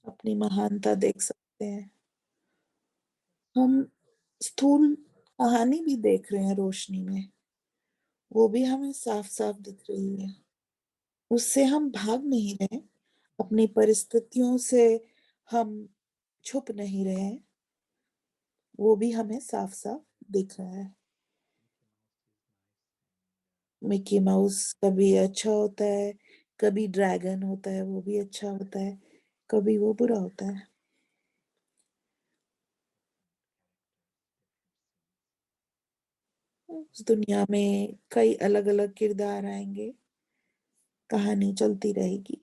S2: अपनी महानता देख सकते हैं। हम स्थूल कहानी भी देख रहे हैं रोशनी में, वो भी हमें साफ साफ दिख रही है। उससे हम भाग नहीं रहे, अपनी परिस्थितियों से हम छुप नहीं रहे, वो भी हमें साफ साफ दिख रहा है। मिकी माउस कभी अच्छा होता है, कभी ड्रैगन होता है, वो भी अच्छा होता है, कभी वो बुरा होता है। उस दुनिया में कई अलग अलग किरदार आएंगे, कहानी चलती रहेगी।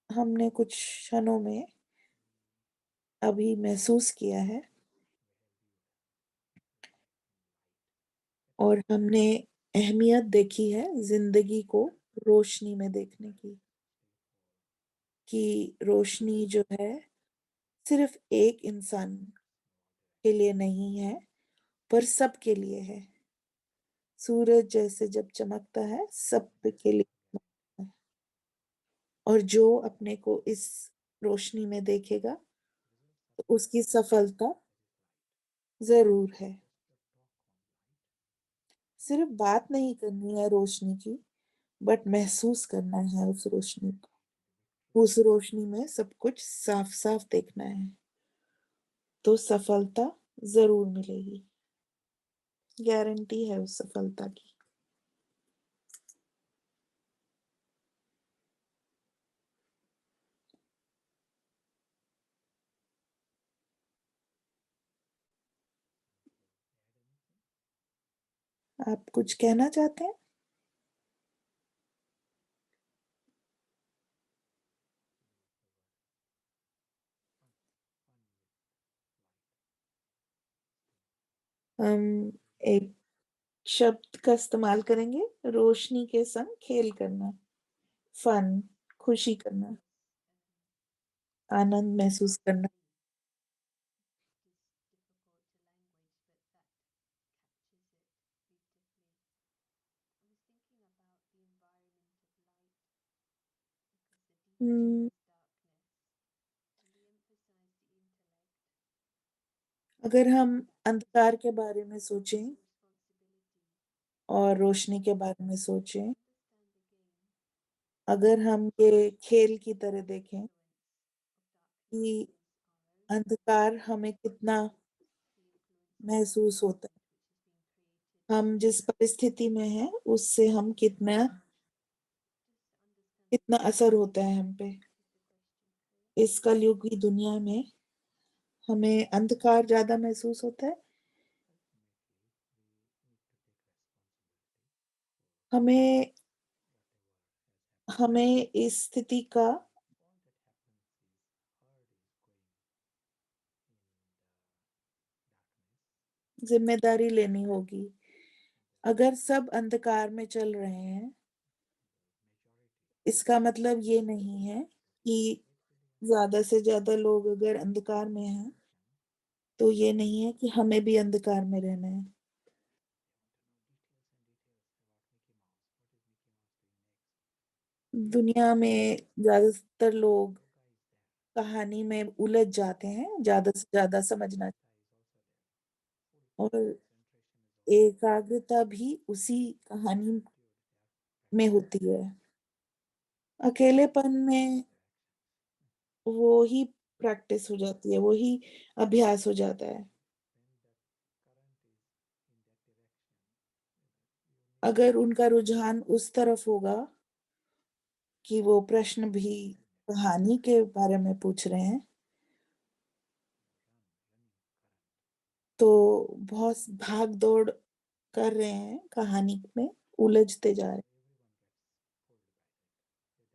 S2: हमने कुछ क्षणों में अभी महसूस किया है, और हमने अहमियत देखी है जिंदगी को रोशनी में देखने की, कि रोशनी जो है सिर्फ एक इंसान के लिए नहीं है, पर सबके लिए है। सूरज जैसे जब चमकता है, सब के लिए चमकता है। और जो अपने को इस रोशनी में देखेगा, तो उसकी सफलता जरूर है। सिर्फ बात नहीं करनी है रोशनी की, बट महसूस करना है उस रोशनी को। उस रोशनी में सब कुछ साफ साफ देखना है, तो सफलता जरूर मिलेगी। गारंटी है उस सफलता की। आप कुछ कहना चाहते हैं? हम एक शब्द का इस्तेमाल करेंगे, रोशनी के संग खेल करना, फन, खुशी करना, आनंद महसूस करना। हम्म, अगर हम अंधकार के बारे में सोचें और रोशनी के बारे में सोचें, अगर हम ये खेल की तरह देखें कि अंधकार हमें कितना महसूस होता है, हम जिस परिस्थिति में हैं उससे हम कितना कितना असर होता है हम पे। इस कलयुग की दुनिया में हमें अंधकार ज्यादा महसूस होता है। हमें हमें इस स्थिति का जिम्मेदारी लेनी होगी। अगर सब अंधकार में चल रहे हैं, इसका मतलब ये नहीं है कि ज्यादा से ज्यादा लोग अगर अंधकार में हैं तो ये नहीं है कि हमें भी अंधकार में रहना है। दुनिया में ज्यादातर लोग कहानी में उलझ जाते हैं, ज्यादा से ज्यादा समझना, और एकाग्रता भी उसी कहानी में होती है। अकेलेपन में वो ही प्रैक्टिस हो जाती है, वो ही अभ्यास हो जाता है। अगर उनका रुझान उस तरफ होगा कि वो प्रश्न भी कहानी के बारे में पूछ रहे हैं, तो बहुत भाग दौड़ कर रहे हैं कहानी में, उलझते जा रहे हैं,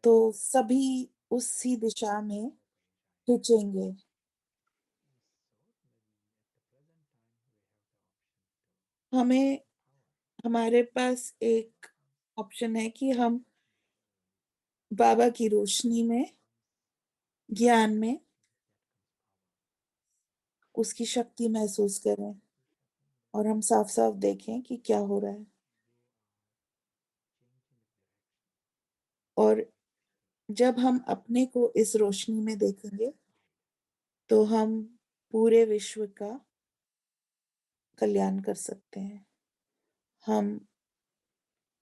S2: तो सभी उसी दिशा में खींचेंगे। हमें हमारे पास एक ऑप्शन है कि हम बाबा की रोशनी में, ज्ञान में उसकी शक्ति महसूस करें और हम साफ साफ देखें कि क्या हो रहा है। और जब हम अपने को इस रोशनी में देखेंगे तो हम पूरे विश्व का कल्याण कर सकते हैं। हम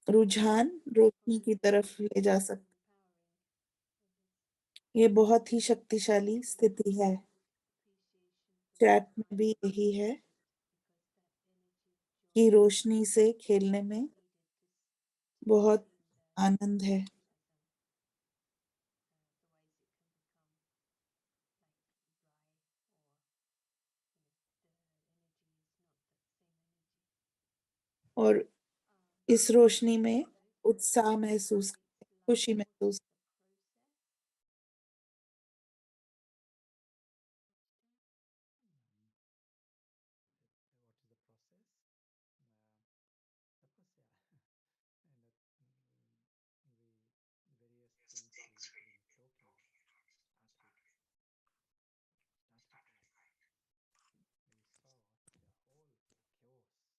S2: रुझान रोशनी की तरफ ले जा सकते हैं। ये बहुत ही शक्तिशाली स्थिति है। चैट में भी यही है कि रोशनी से खेलने में बहुत आनंद है। और इस रोशनी में उत्साह महसूस करते हैं, खुशी महसूस।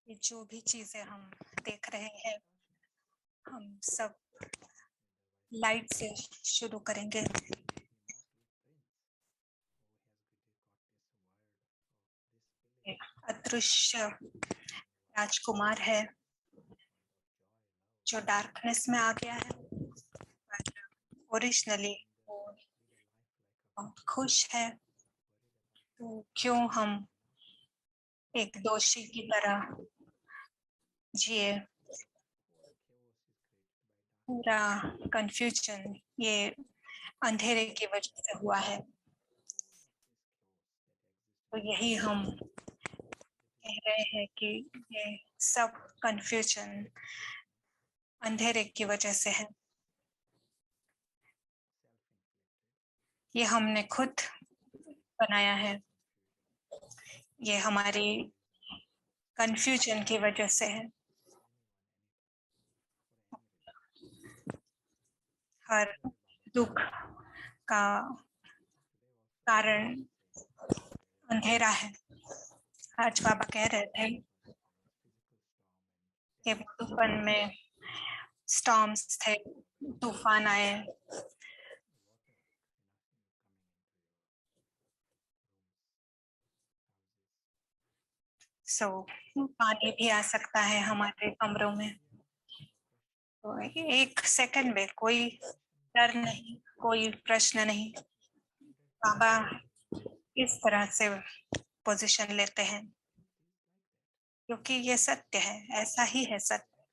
S3: ये जो भी चीजें हम देख रहे हैं, हम सब लाइट से शुरू करेंगे। ये अदृश्य राजकुमार है जो डार्कनेस में आ गया है, ओरिजिनली वो बहुत खुश है। तो क्यों हम एक दोषी की तरह जिए? पूरा कंफ्यूजन ये अंधेरे की वजह से हुआ है। तो यही हम कह रहे हैं कि ये सब कंफ्यूजन अंधेरे की वजह से है। ये हमने खुद बनाया है, ये हमारी कंफ्यूजन की वजह से है। हर दुख का कारण अंधेरा है। आज बाबा कह रहे थे कि बचपन में स्टॉर्म्स थे, तूफान आए, पानी भी आ सकता है हमारे कमरों में। तो एक सेकंड में कोई डर नहीं, कोई प्रश्न नहीं। बाबा इस तरह से पोजीशन लेते हैं क्योंकि ये सत्य है, ऐसा ही है सत्य।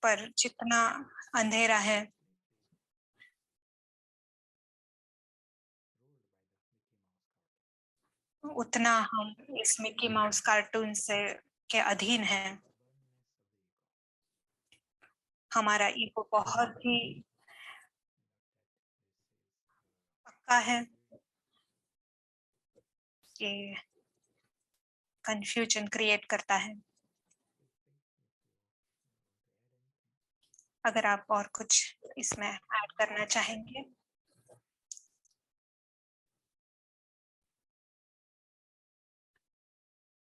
S3: पर जितना अंधेरा है उतना हम इस मिकी माउस कार्टून से के अधीन हैं। हमारा ईगो बहुत ही पक्का है कि कंफ्यूजन क्रिएट करता है। अगर आप और कुछ इसमें ऐड करना चाहेंगे।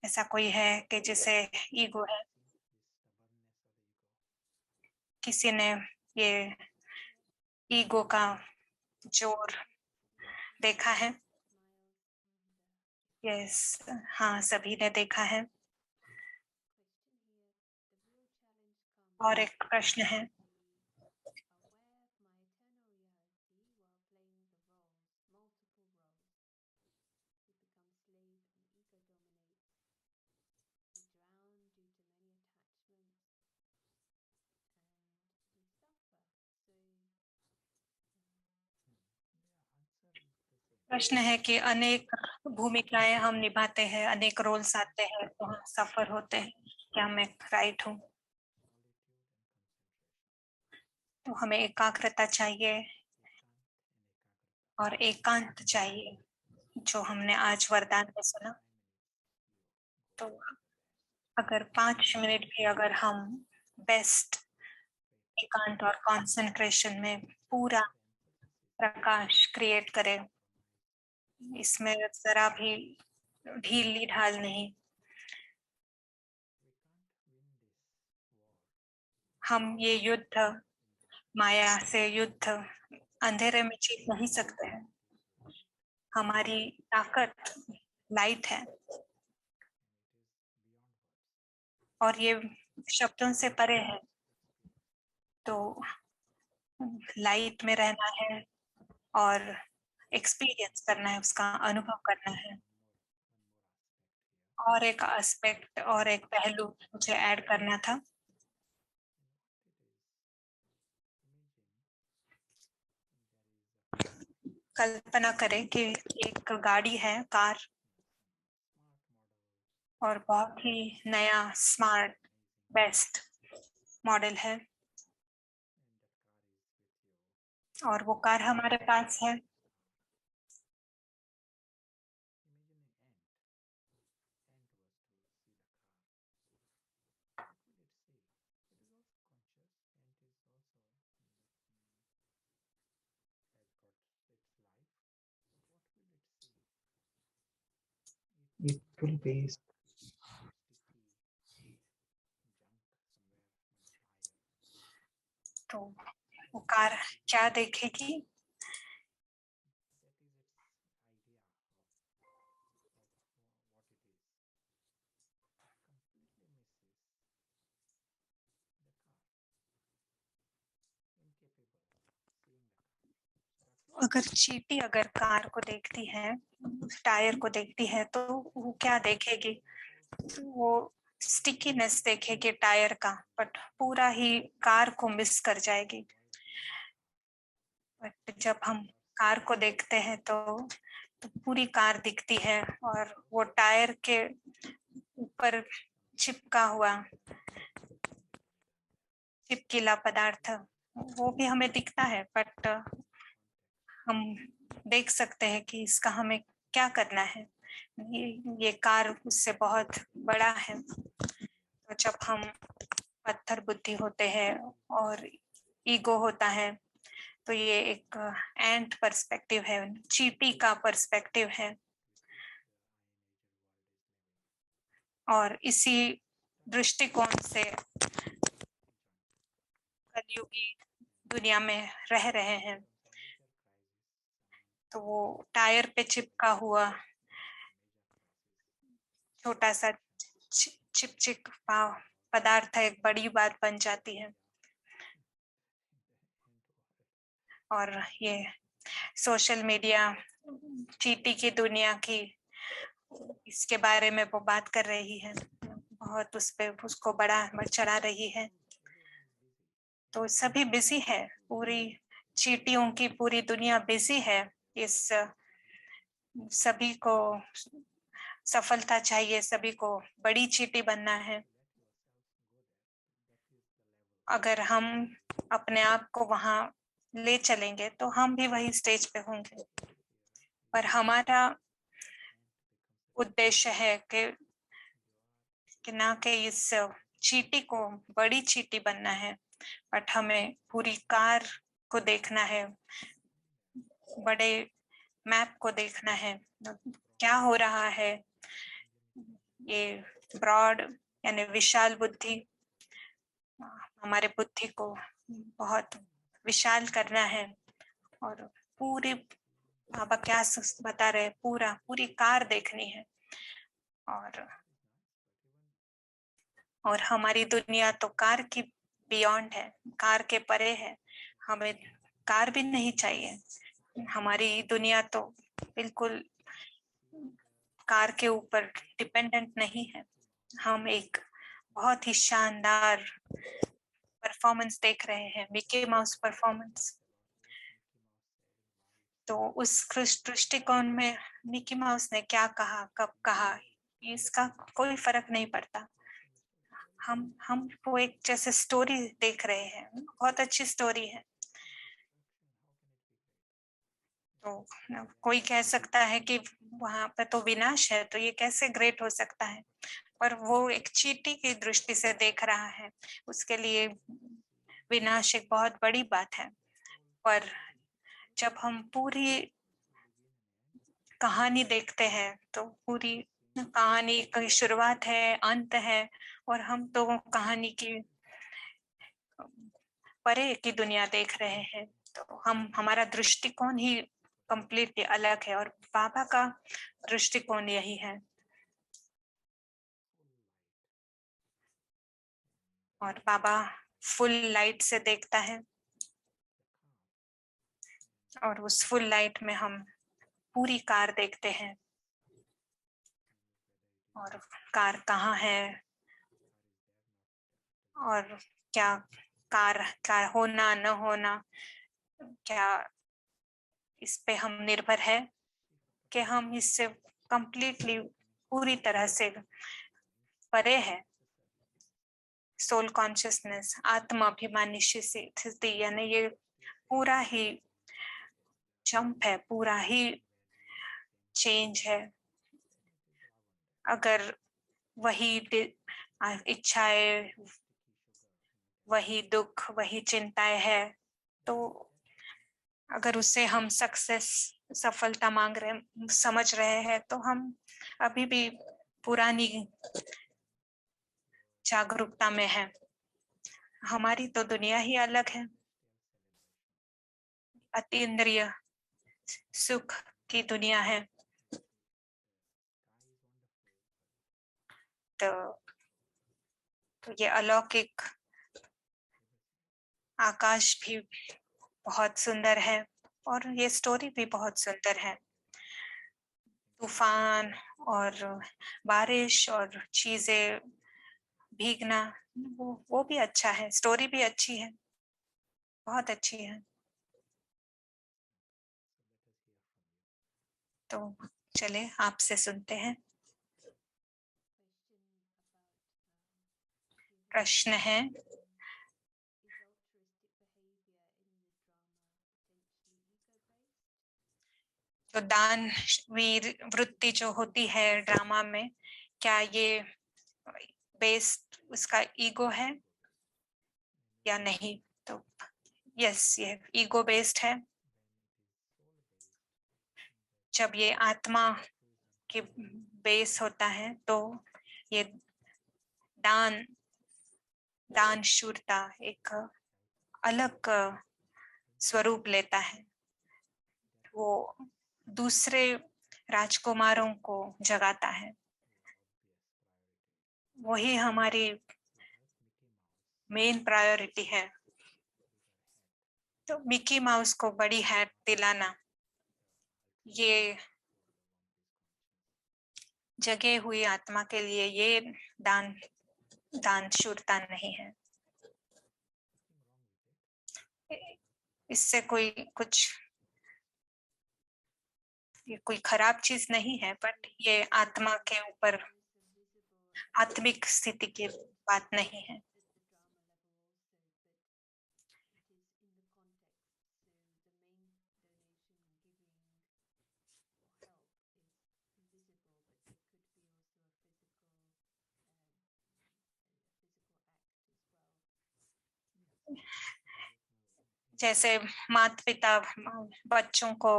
S3: ऐसा कोई है कि जिसे ईगो है, किसी ने ये ईगो का जोर देखा है? यस, हाँ, सभी ने देखा है। और एक प्रश्न है, प्रश्न है कि अनेक भूमिकाएं हम निभाते हैं, अनेक रोल्स आते हैं तो हम सफर होते हैं। क्या मैं राइट हूँ? तो हमें एकाग्रता चाहिए और एकांत चाहिए, जो हमने आज वरदान में सुना। तो अगर 5 मिनट भी अगर हम बेस्ट एकांत और कंसंट्रेशन में पूरा प्रकाश क्रिएट करें, इसमें जरा भी ढीली ढाल नहीं, हम ये युद्ध, माया से युद्ध अंधेरे में जीत नहीं सकते हैं। हमारी ताकत लाइट है और ये शब्दों से परे है। तो लाइट में रहना है और एक्सपीरियंस करना है, उसका अनुभव करना है। और एक एस्पेक्ट और एक पहलू मुझे ऐड करना था। कल्पना करें कि एक गाड़ी है, कार, और बहुत ही नया स्मार्ट बेस्ट मॉडल है और वो कार हमारे पास है।
S4: It will be
S3: तो वो कार क्या देखेगी? अगर चींटी अगर कार को देखती है, टायर को देखती है, तो वो क्या देखेगी? वो स्टिकीनेस देखेगी टायर का, बट पूरा ही कार को मिस कर जाएगी। बट जब हम कार को देखते हैं तो पूरी कार दिखती है और वो टायर के ऊपर चिपका हुआ चिपकीला पदार्थ वो भी हमें दिखता है, बट हम देख सकते हैं कि इसका हमें क्या करना है। ये कार उससे बहुत बड़ा है। तो जब हम पत्थर बुद्धि होते हैं और ईगो होता है, तो ये एक एंट पर्सपेक्टिव है, चींटी का पर्सपेक्टिव है। और इसी दृष्टिकोण से कलयुगी दुनिया में रह रहे हैं। तो वो टायर पे चिपका हुआ छोटा सा चिपचिप पदार्थ एक बड़ी बात बन जाती है। और ये सोशल मीडिया चींटी की दुनिया की इसके बारे में वो बात कर रही है, बहुत उस पे उसको बढ़ा चढ़ा रही है। तो सभी बिजी है, पूरी चींटियों की पूरी दुनिया बिजी है। इस सभी को सफलता चाहिए, सभी को बड़ी चींटी बनना है। अगर हम अपने आप को वहां ले चलेंगे तो हम भी वही स्टेज पे होंगे। पर हमारा उद्देश्य है कि ना कि इस चींटी को बड़ी चींटी बनना है, बट हमें पूरी कार को देखना है, बड़े मैप को देखना है, क्या हो रहा है। ये ब्रॉड यानी विशाल बुद्धि, हमारे बुद्धि को बहुत विशाल करना है। और पूरी बाबा क्या बता रहे, पूरी कार देखनी है। और हमारी दुनिया तो कार की बियॉन्ड है, कार के परे है। हमें कार भी नहीं चाहिए। हमारी दुनिया तो बिल्कुल कार के ऊपर डिपेंडेंट नहीं है। हम एक बहुत ही शानदार परफॉर्मेंस देख रहे हैं, मिकी माउस परफॉर्मेंस। तो उस दृष्टिकोण में मिकी माउस ने क्या कहा, कब कहा, इसका कोई फर्क नहीं पड़ता। हम वो एक जैसे स्टोरी देख रहे हैं, बहुत अच्छी स्टोरी है। तो कोई कह सकता है कि वहां पे तो विनाश है, तो ये कैसे ग्रेट हो सकता है। पर वो एक चींटी की दृष्टि से देख रहा है, उसके लिए विनाश एक बहुत बड़ी बात है। पर जब हम पूरी कहानी देखते हैं तो पूरी कहानी की शुरुआत है, अंत है, और हम तो कहानी की परे की दुनिया देख रहे हैं। तो हमारा दृष्टिकोण ही कंप्लीटली अलग है, और बाबा का दृष्टिकोण यही है। और बाबा फुल लाइट से देखता है, और उस फुल लाइट में हम पूरी कार देखते हैं। और कार कहाँ है, और क्या कार का होना न होना, क्या इस पे हम निर्भर है कि हम इससे कंप्लीटली पूरी तरह से परे है। सोल कॉन्शियसनेस, आत्माभिमानी स्थिति, यानी ये पूरा ही जंप है, पूरा ही चेंज है। अगर वही इच्छाएं, वही दुख, वही चिंताएं है, तो अगर उससे हम सफलता मांग रहे, समझ रहे हैं, तो हम अभी भी पुरानी जागरूकता में है। हमारी तो दुनिया ही अलग है, अतीन्द्रिय सुख की दुनिया है। तो ये अलौकिक आकाश भी बहुत सुंदर है, और ये स्टोरी भी बहुत सुंदर है। तूफान और बारिश और चीजें भीगना, वो भी अच्छा है, स्टोरी भी अच्छी है, बहुत अच्छी है। तो चले आपसे सुनते हैं। प्रश्न है, तो दान वीर वृत्ति जो होती है ड्रामा में, क्या ये बेस्ड उसका ईगो है या नहीं? तो यस, ये ईगो बेस्ड है। जब ये आत्मा के बेस होता है तो ये दान शूरता एक अलग स्वरूप लेता है। वो दूसरे राजकुमारों को जगाता है। वही हमारी मेन प्रायोरिटी है। तो मिकी माउस को बड़ी हैट दिलाना, ये जगे हुई आत्मा के लिए ये दान शूरता नहीं है। इससे ये कोई खराब चीज नहीं है, बट ये आत्मा के ऊपर आत्मिक स्थिति की बात नहीं है। जैसे माता पिता बच्चों को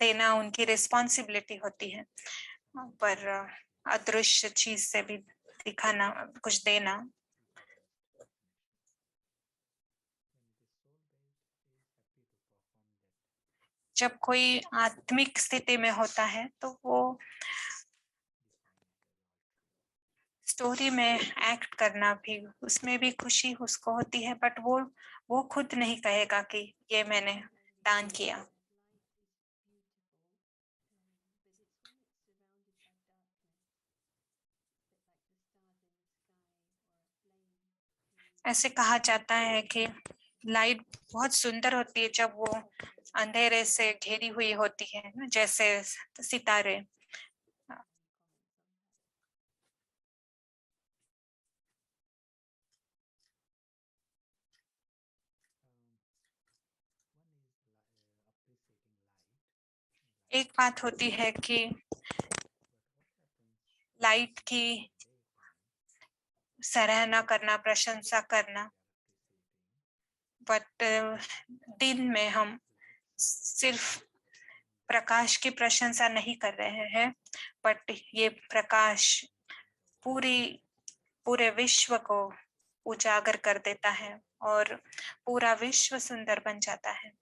S3: देना उनकी रिस्पॉन्सिबिलिटी होती है, पर अदृश्य चीज से भी दिखाना, कुछ देना। जब कोई आत्मिक स्थिति में होता है तो वो स्टोरी में एक्ट करना भी, उसमें भी खुशी उसको होती है, बट वो खुद नहीं कहेगा कि ये मैंने दान किया। ऐसे कहा जाता है कि लाइट बहुत सुंदर होती है जब वो अंधेरे से घिरी हुई होती है, जैसे सितारे। एक बात होती है कि लाइट की सराहना करना, प्रशंसा करना, बट दिन में हम सिर्फ प्रकाश की प्रशंसा नहीं कर रहे हैं, बट ये प्रकाश पूरे विश्व को उजागर कर देता है और पूरा विश्व सुंदर बन जाता है।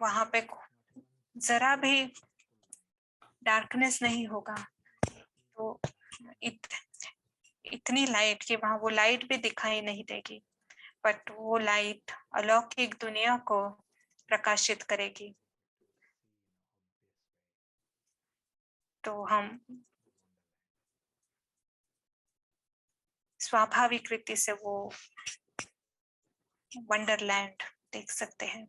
S3: वहां पे जरा भी डार्कनेस नहीं होगा, तो इतनी लाइट कि वहां वो लाइट भी दिखाई नहीं देगी, बट वो लाइट अलौकिक दुनिया को प्रकाशित करेगी। तो हम स्वाभाविक रीति से वो वंडरलैंड देख सकते हैं।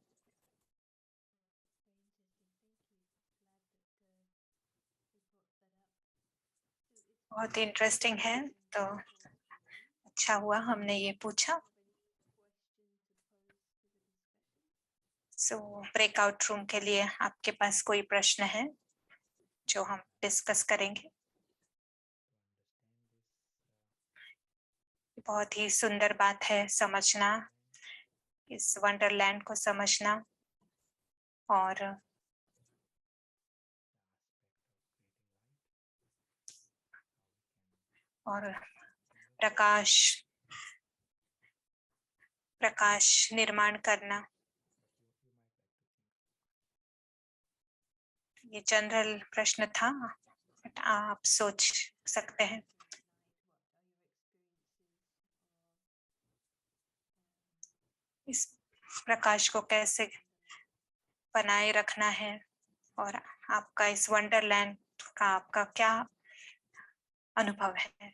S3: बहुत इंटरेस्टिंग है, तो अच्छा हुआ हमने ये पूछा। सो ब्रेकआउट रूम के लिए आपके पास कोई प्रश्न है जो हम डिस्कस करेंगे? बहुत ही सुंदर बात है समझना, इस वंडरलैंड को समझना, और प्रकाश निर्माण करना। ये जनरल प्रश्न था, बट आप सोच सकते हैं। इस प्रकाश को कैसे बनाए रखना है और आपका इस वंडरलैंड का आपका क्या अनुभव है?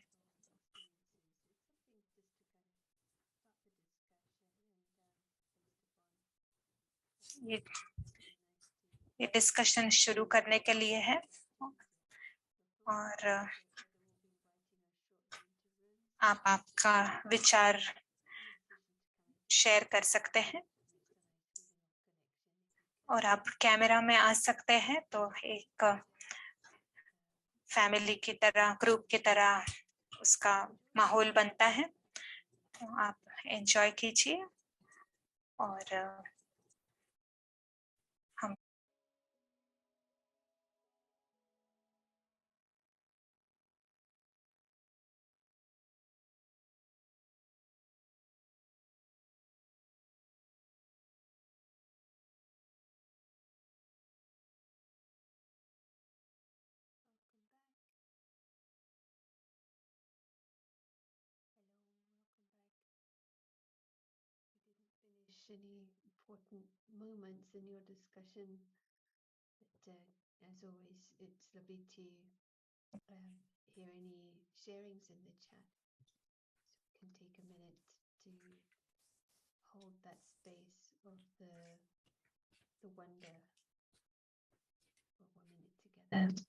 S3: ये डिस्कशन शुरू करने के लिए है, और आप आपका विचार शेयर कर सकते हैं और आप कैमरा में आ सकते हैं, तो एक फैमिली की तरह, ग्रुप की तरह उसका माहौल बनता है। तो आप एंजॉय कीजिए और हम
S1: finish any important moments in your discussion, but as always, it's lovely to hear any sharings in the chat. So we can take a minute to hold that space of the wonder for 1 minute together.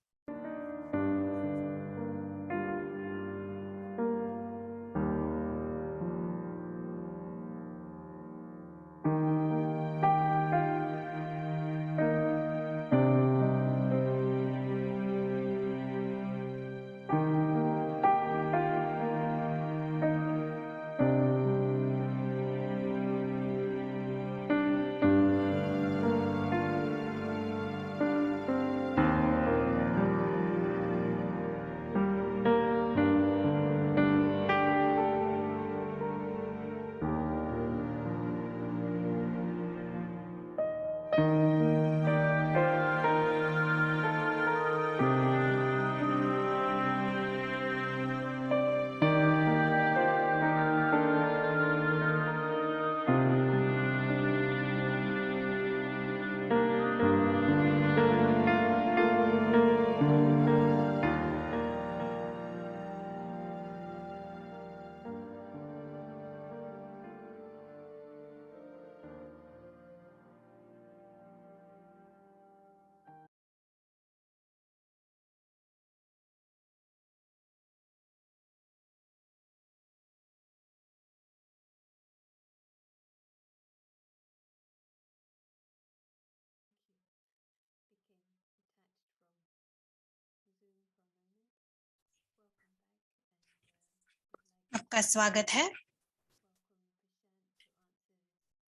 S3: आपका स्वागत है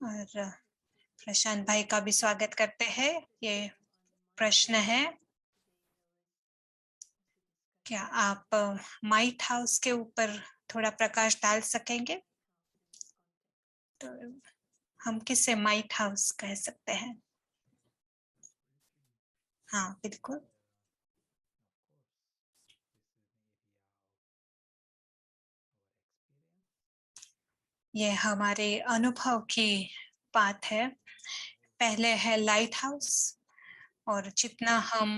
S3: और प्रशांत भाई का भी स्वागत करते हैं। ये प्रश्न है, क्या आप माइट हाउस के ऊपर थोड़ा प्रकाश डाल सकेंगे? तो हम किसे माइट हाउस कह सकते हैं? हाँ, बिल्कुल। ये हमारे अनुभव की बात है। पहले है लाइट हाउस, और जितना हम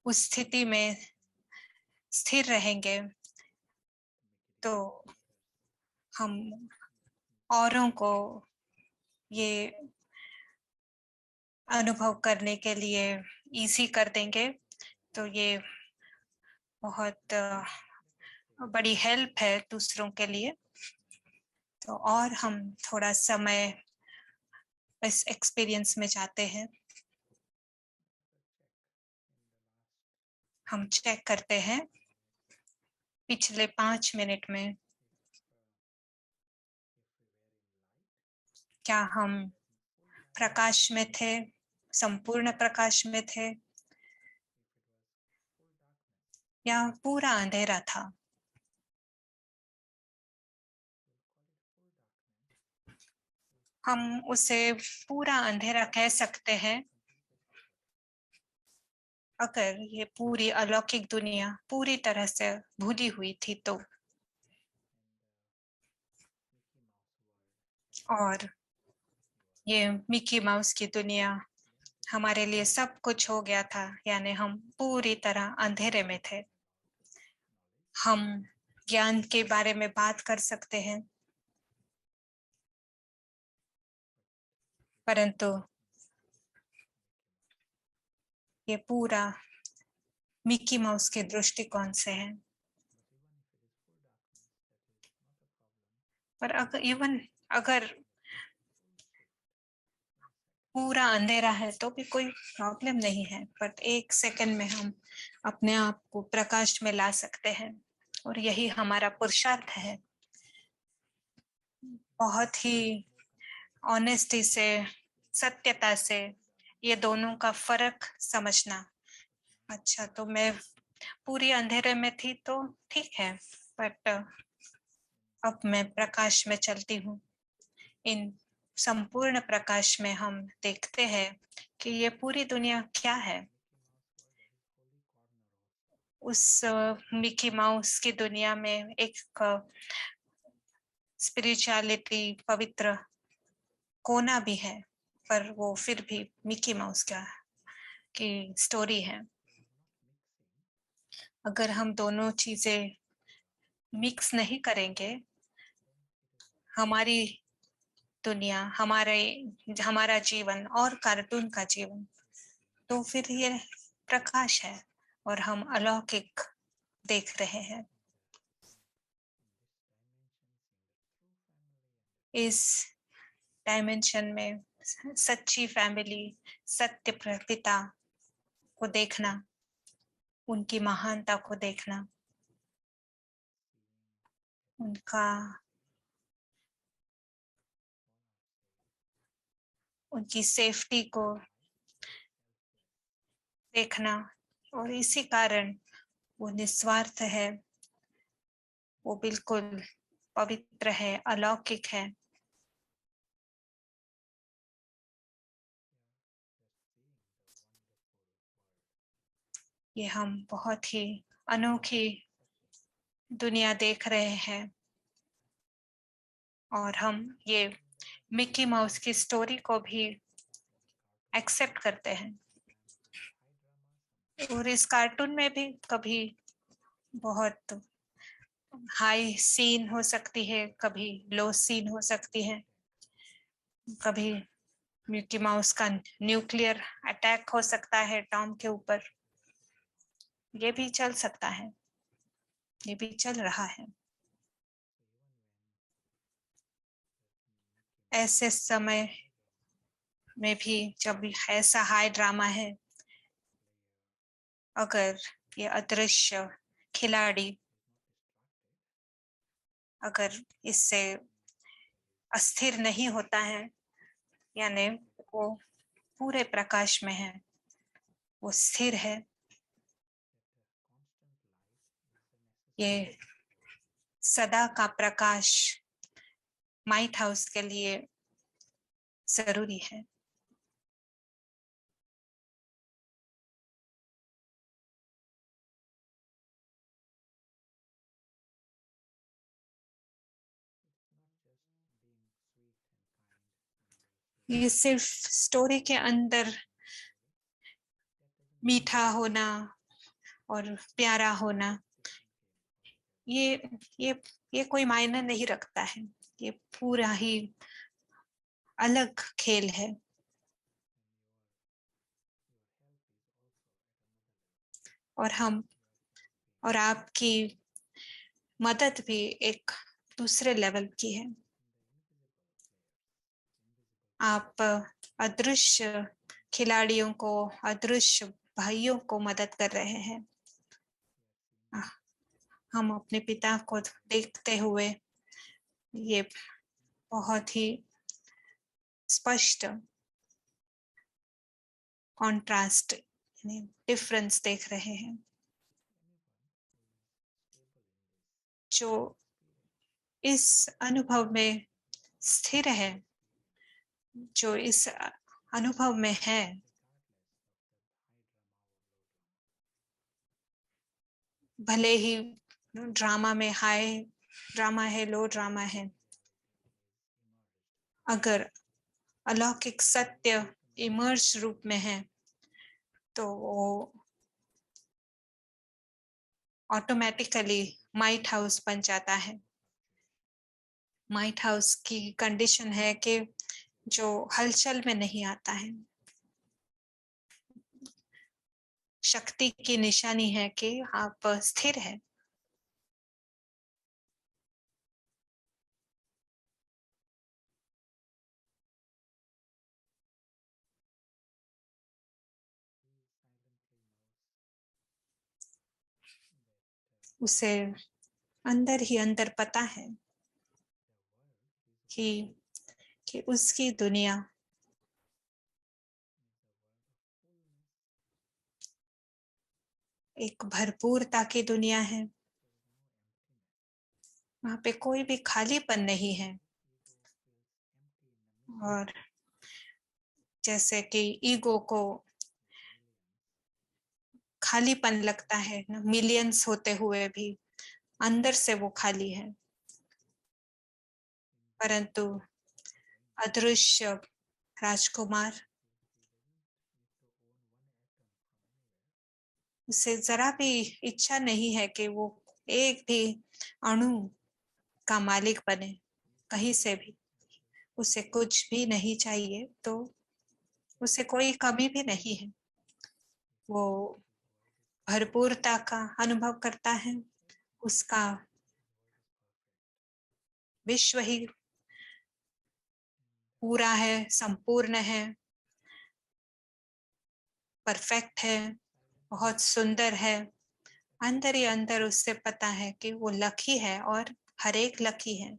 S3: उस स्थिति में स्थिर रहेंगे तो हम औरों को ये अनुभव करने के लिए इजी कर देंगे। तो ये बहुत बड़ी हेल्प है दूसरों के लिए। तो और हम थोड़ा समय इस एक्सपीरियंस में जाते हैं। हम चेक करते हैं पिछले 5 मिनट में क्या हम प्रकाश में थे, संपूर्ण प्रकाश में थे, या पूरा अंधेरा था। हम उसे पूरा अंधेरा कह सकते हैं अगर ये पूरी अलौकिक दुनिया पूरी तरह से भूली हुई थी तो। और ये मिकी माउस की दुनिया हमारे लिए सब कुछ हो गया था, यानी हम पूरी तरह अंधेरे में थे। हम ज्ञान के बारे में बात कर सकते हैं, परंतु ये पूरा मिकी माउस के दृष्टिकोण से है। पर अगर पूरा अंधेरा है तो भी कोई प्रॉब्लम नहीं है, बट 1 सेकंड में हम अपने आप को प्रकाश में ला सकते हैं, और यही हमारा पुरुषार्थ है। बहुत ही ऑनेस्टी से, सत्यता से ये दोनों का फर्क समझना। अच्छा, तो मैं पूरी अंधेरे में थी तो ठीक है, बट अब मैं प्रकाश में चलती हूँ। इन संपूर्ण प्रकाश में हम देखते हैं कि ये पूरी दुनिया क्या है। उस मिकी माउस की दुनिया में एक स्पिरिचुअलिटी, पवित्र कोना भी है, पर वो फिर भी मिकी माउस की स्टोरी है। अगर हम दोनों चीजें मिक्स नहीं करेंगे, हमारी दुनिया, हमारा जीवन और कार्टून का जीवन, तो फिर ये प्रकाश है और हम अलौकिक देख रहे हैं। इस डायमेंशन में सच्ची फैमिली, सत्य पिता को देखना, उनकी महानता को देखना, उनकी सेफ्टी को देखना, और इसी कारण वो निस्वार्थ है, वो बिल्कुल पवित्र है, अलौकिक है। ये हम बहुत ही अनोखी दुनिया देख रहे हैं, और हम ये मिकी माउस की स्टोरी को भी एक्सेप्ट करते हैं। और इस कार्टून में भी कभी बहुत हाई सीन हो सकती है, कभी लो सीन हो सकती है, कभी मिकी माउस का न्यूक्लियर अटैक हो सकता है टॉम के ऊपर। ये भी चल सकता है, ये भी चल रहा है। ऐसे समय में भी जब ऐसा हाई ड्रामा है, अगर ये अदृश्य खिलाड़ी अगर इससे अस्थिर नहीं होता है, यानी वो पूरे प्रकाश में है, वो स्थिर है, ये सदा का प्रकाश माइट हाउस के लिए जरूरी है। ये सिर्फ स्टोरी के अंदर मीठा होना और प्यारा होना, ये कोई मायने नहीं रखता है। ये पूरा ही अलग खेल है। और आपकी मदद भी एक दूसरे लेवल की है। आप अदृश्य खिलाड़ियों को, अदृश्य भाइयों को मदद कर रहे हैं। हम अपने पिता को देखते हुए ये बहुत ही स्पष्ट कॉन्ट्रास्ट, डिफरेंस देख रहे हैं। जो इस अनुभव में स्थिर है, जो इस अनुभव में है, भले ही ड्रामा में हाई ड्रामा है, लो ड्रामा है, अगर अलौकिक सत्य इमर्ज रूप में है तो वो ऑटोमेटिकली माइट हाउस बन जाता है। माइट हाउस की कंडीशन है कि जो हलचल में नहीं आता है। शक्ति की निशानी है कि आप स्थिर है। उसे अंदर ही अंदर पता है कि उसकी दुनिया एक भरपूरता की दुनिया है। वहां पे कोई भी खालीपन नहीं है। और जैसे कि ईगो को खालीपन लगता है ना, मिलियंस होते हुए भी अंदर से वो खाली है, परंतु अदृश्य राजकुमार उसे जरा भी इच्छा नहीं है कि वो एक भी अणु का मालिक बने, कहीं से भी। उसे कुछ भी नहीं चाहिए, तो उसे कोई कमी भी नहीं है। वो भरपूरता का अनुभव करता है। उसका विश्व ही पूरा है, संपूर्ण है, परफेक्ट है, बहुत सुंदर है। अंदर ही अंदर उससे पता है कि वो लकी है और हर एक लकी है।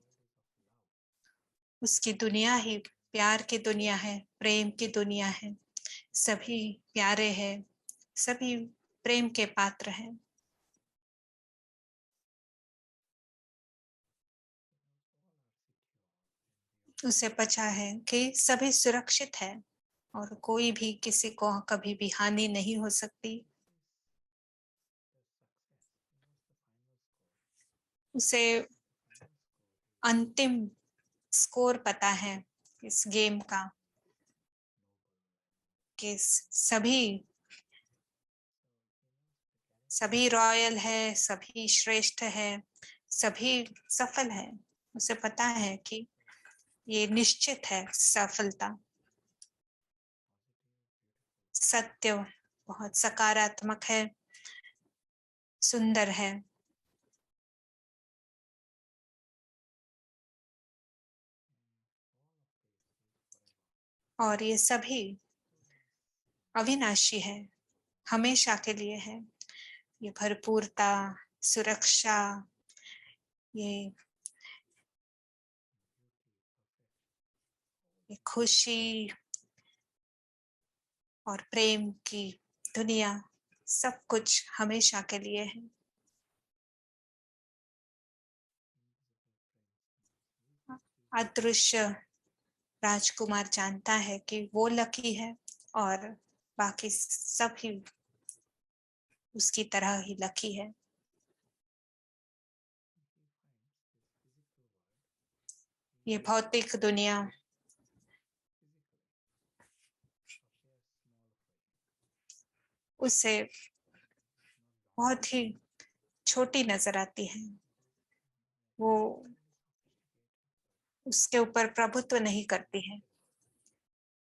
S3: उसकी दुनिया ही प्यार की दुनिया है, प्रेम की दुनिया है। सभी प्यारे हैं, सभी प्रेम के पात्र हैं। उसे पता है कि सभी सुरक्षित है और कोई भी किसी को कभी भी हानि नहीं हो सकती। उसे अंतिम स्कोर पता है इस गेम का, कि सभी रॉयल है, सभी श्रेष्ठ है, सभी सफल है। उसे पता है कि ये निश्चित है सफलता। सत्य बहुत सकारात्मक है, सुंदर है। और ये सभी अविनाशी है, हमेशा के लिए है। ये भरपूरता, सुरक्षा, ये खुशी और प्रेम की दुनिया, सब कुछ हमेशा के लिए है। अदृश्य राजकुमार जानता है कि वो लकी है और बाकी सब ही उसकी तरह ही लकी है। ये भौतिक दुनिया उसे बहुत ही छोटी नजर आती है। वो उसके ऊपर प्रभुत्व नहीं करती है।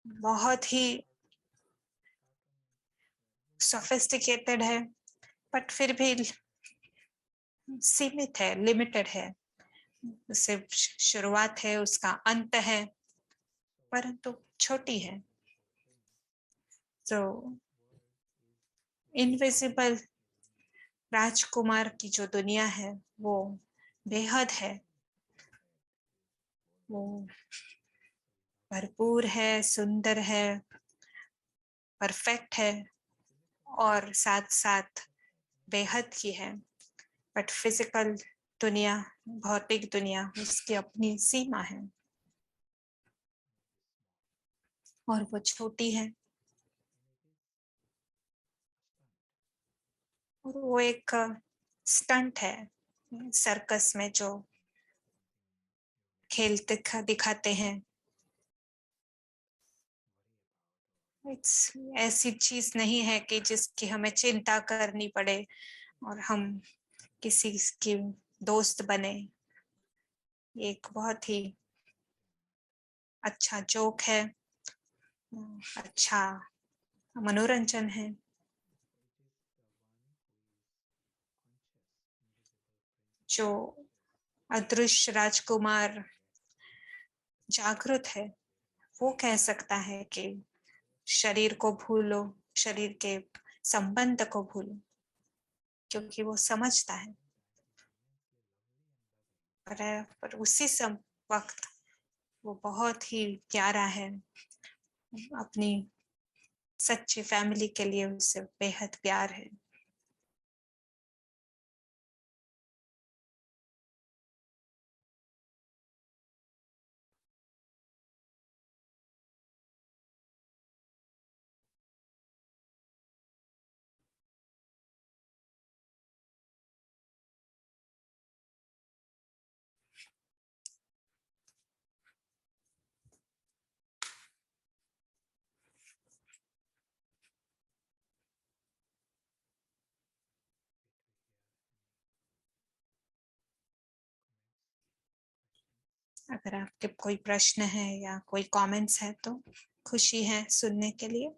S3: बहुत ही सोफिस्टिकेटेड है, बट फिर भी सीमित है, लिमिटेड है। उसे शुरुआत है, उसका अंत है, परंतु छोटी है। तो इनविजिबल राजकुमार की जो दुनिया है वो बेहद है, वो भरपूर है, सुंदर है, परफेक्ट है और साथ साथ बेहद की है। बट फिजिकल दुनिया, भौतिक दुनिया, उसकी अपनी सीमा है और वो छोटी है। और वो एक स्टंट है, सर्कस में जो खेल दिखाते हैं। ऐसी चीज नहीं है कि जिसकी हमें चिंता करनी पड़े और हम किसी की दोस्त बने। एक बहुत ही अच्छा जोक है, अच्छा मनोरंजन है। जो अदृश्य राजकुमार जागृत है, वो कह सकता है कि शरीर को भूलो, शरीर के संबंध को भूलो, क्योंकि वो समझता है पर उसी सब वक्त वो बहुत ही प्यारा है, अपनी सच्ची फैमिली के लिए उससे बेहद प्यार है। अगर आपके कोई प्रश्न है या कोई कमेंट्स है तो खुशी है सुनने के लिए।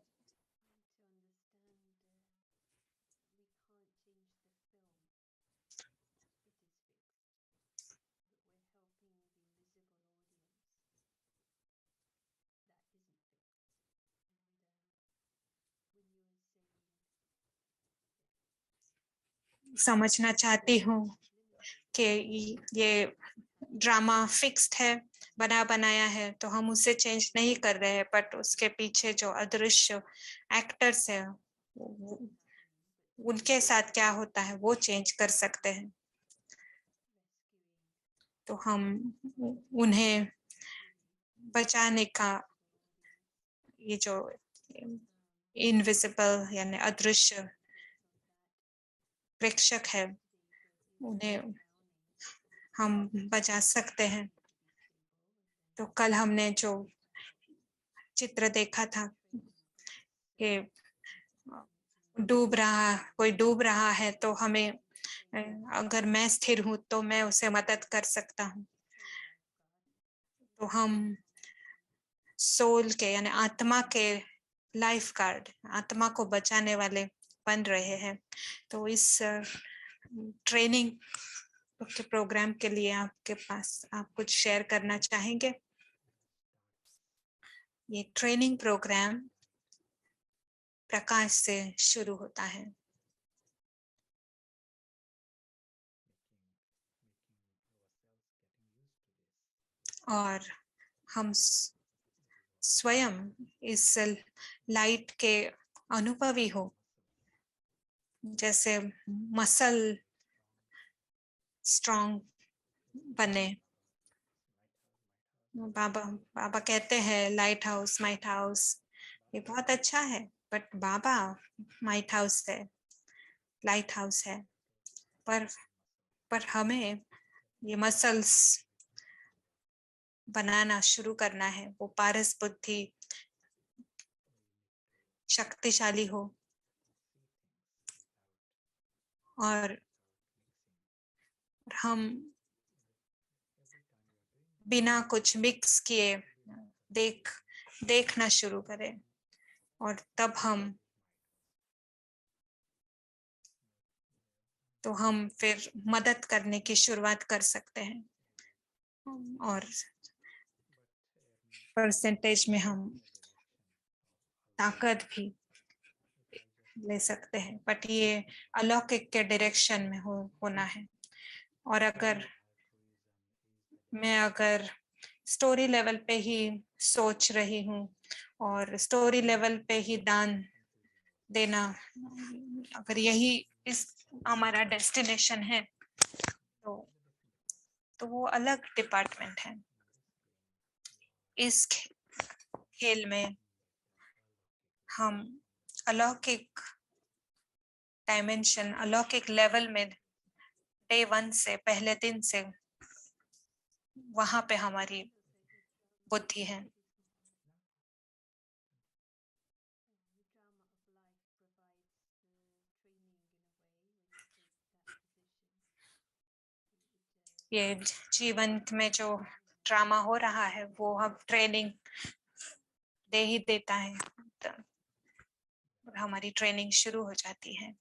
S3: समझना चाहती हूँ कि ये ड्रामा फिक्स्ड है, बना बनाया है, तो हम उसे चेंज नहीं कर रहे हैं, बट उसके पीछे जो अदृश्य एक्टर्स है उनके साथ क्या होता है वो चेंज कर सकते हैं। तो हम उन्हें बचाने का, ये जो इनविजिबल यानी अदृश्य प्रेक्षक है, उन्हें हम बचा सकते हैं। तो कल हमने जो चित्र देखा था कि कोई डूब रहा है, तो हमें, अगर मैं स्थिर हूं तो मैं उसे मदद कर सकता हूं। तो हम सोल के यानी आत्मा के लाइफ गार्ड, आत्मा को बचाने वाले बन रहे हैं। तो इस ट्रेनिंग के प्रोग्राम के लिए आपके पास आप कुछ शेयर करना चाहेंगे? ये ट्रेनिंग प्रोग्राम प्रकाश से शुरू होता है और हम स्वयं इस लाइट के अनुभवी हो, जैसे मसल स्ट्रॉन्ग बने। बाबा बाबा कहते हैं लाइट हाउस माइट हाउस, ये बहुत अच्छा है, बट बाबा माइट हाउस है, लाइट हाउस है, पर हमें ये मसल्स बनाना शुरू करना है, वो पारस बुद्धि शक्तिशाली हो और हम बिना कुछ मिक्स किए देखना शुरू करें, और तब हम फिर मदद करने की शुरुआत कर सकते हैं, और परसेंटेज में हम ताकत भी ले सकते हैं, बट ये अलौकिक के डायरेक्शन में होना है। और अगर स्टोरी लेवल पे ही सोच रही हूँ और स्टोरी लेवल पे ही दान देना, अगर यही इस हमारा डेस्टिनेशन है, तो वो अलग डिपार्टमेंट है। इस खेल में हम अलौकिक डायमेंशन, अलौकिक लेवल में डे 1 से, पहले दिन से वहां पे हमारी बुद्धि है। ये जीवन में जो ड्रामा हो रहा है वो हम ट्रेनिंग दे ही देता है, तो हमारी ट्रेनिंग शुरू हो जाती है।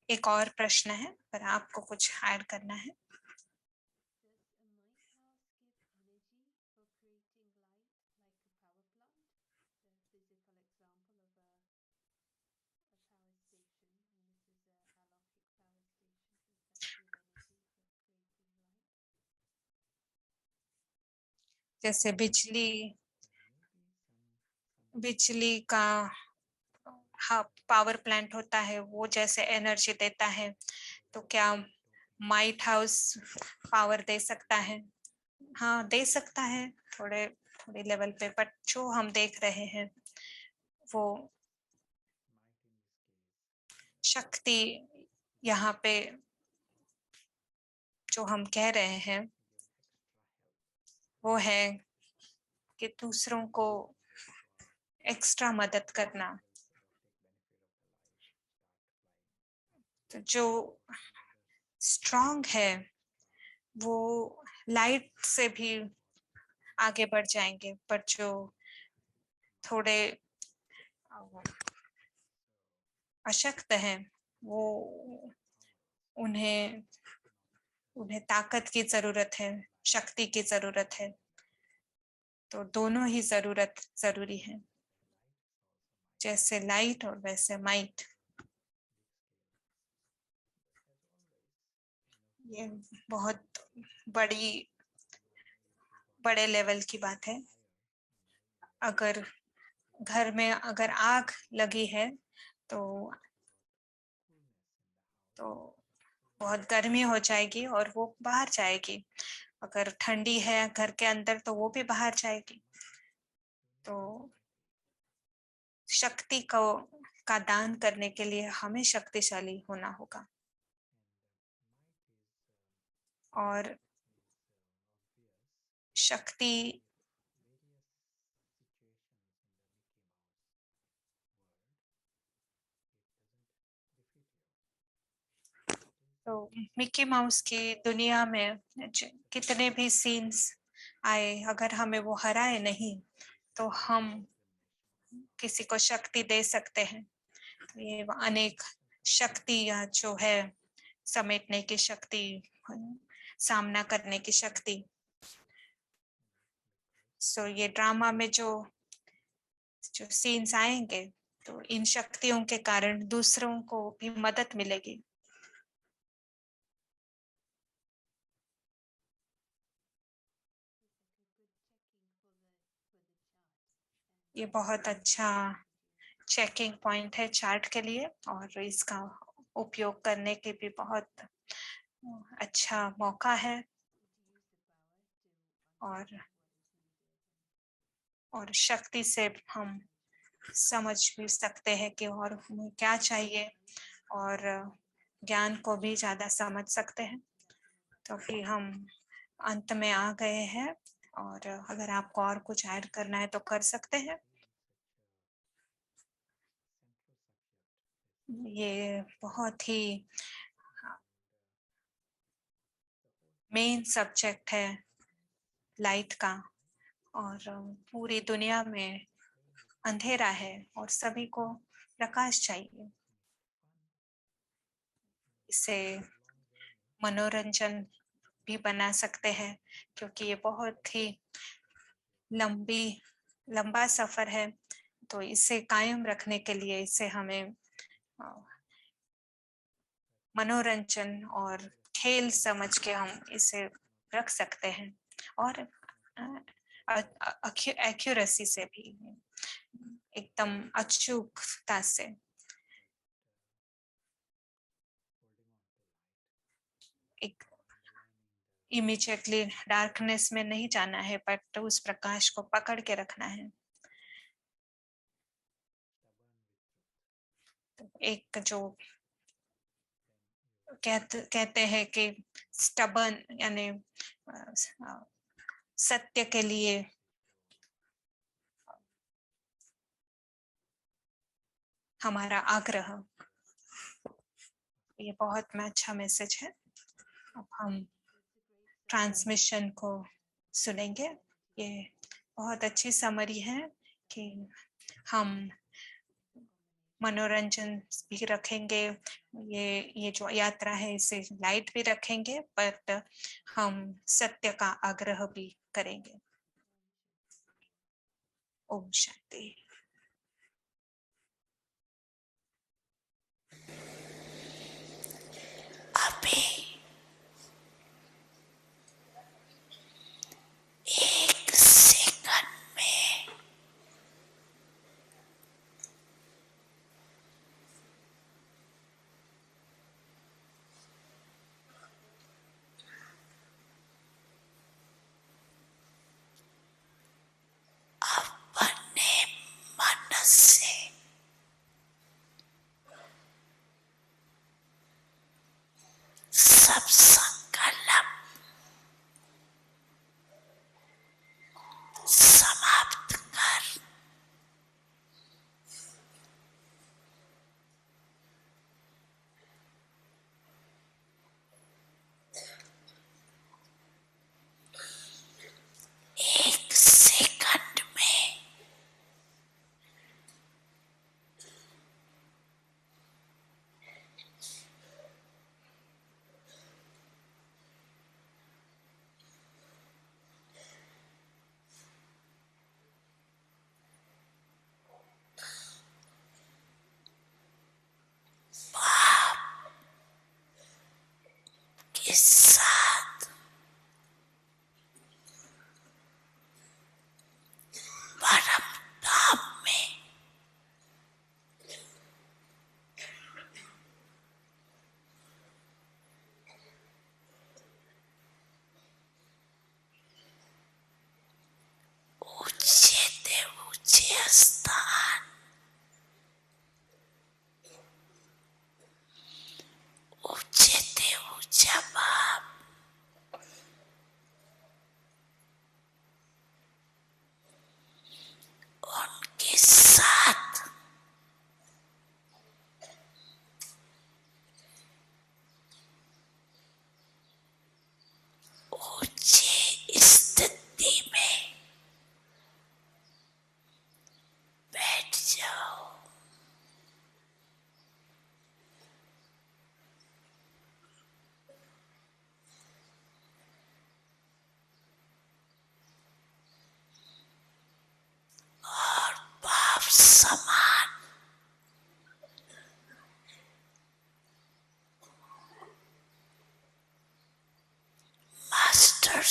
S3: एक और प्रश्न है, पर आपको कुछ ऐड करना है? जैसे बिजली का हाँ पावर प्लांट होता है, वो जैसे एनर्जी देता है, तो क्या माइट हाउस पावर दे सकता है? हाँ दे सकता है, थोड़े लेवल पे, बट जो हम देख रहे हैं वो शक्ति यहाँ पे जो हम कह रहे हैं वो है कि दूसरों को एक्स्ट्रा मदद करना। तो जो स्ट्रांग है वो लाइट से भी आगे बढ़ जाएंगे, पर जो थोड़े अशक्त हैं वो उन्हें ताकत की जरूरत है, शक्ति की जरूरत है। तो दोनों ही जरूरी है, जैसे लाइट और वैसे माइट। ये बहुत बड़े लेवल की बात है। अगर घर में अगर आग लगी है तो बहुत गर्मी हो जाएगी और वो बाहर जाएगी। अगर ठंडी है घर के अंदर तो वो भी बाहर जाएगी। तो शक्ति का दान करने के लिए हमें शक्तिशाली होना होगा। और शक्ति तो मिक्की माउस की दुनिया में कितने भी सीन्स आए, अगर हमें वो हराए नहीं तो हम किसी को शक्ति दे सकते हैं। तो ये अनेक शक्तियां जो है, समेटने की शक्ति, सामना करने की शक्ति। सो ये ड्रामा में जो सीन्स आएंगे तो इन शक्तियों के कारण दूसरों को भी मदद मिलेगी। ये बहुत अच्छा चेकिंग पॉइंट है चार्ट के लिए, और इसका उपयोग करने के भी बहुत अच्छा मौका है। और शक्ति से हम समझ भी सकते हैं कि और हमें क्या चाहिए, और ज्ञान को भी ज्यादा समझ सकते हैं। तो फिर हम अंत में आ गए हैं, और अगर आपको और कुछ ऐड करना है तो कर सकते हैं। ये बहुत ही मेन सब्जेक्ट है लाइट का, और पूरी दुनिया में अंधेरा है और सभी को प्रकाश चाहिए। इसे मनोरंजन भी बना सकते हैं, क्योंकि ये बहुत ही लंबा सफर है। तो इसे कायम रखने के लिए इसे हमें मनोरंजन और खेल समझ के हम इसे रख सकते हैं, और एक्यूरेसी से भी, एकदम अचूकता से। एक इमीडिएटली डार्कनेस में नहीं जाना है, बट उस प्रकाश को पकड़ के रखना है। तो एक जो कहते हैं कि स्टबर्न, यानी सत्य के लिए हमारा आग्रह, ये बहुत अच्छा मैसेज है। अब हम ट्रांसमिशन को सुनेंगे। ये बहुत अच्छी समरी है कि हम मनोरंजन भी रखेंगे, ये जो यात्रा है इसे लाइट भी रखेंगे, बट हम सत्य का आग्रह भी करेंगे। ओम शांति।
S2: अभी एक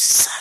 S2: सा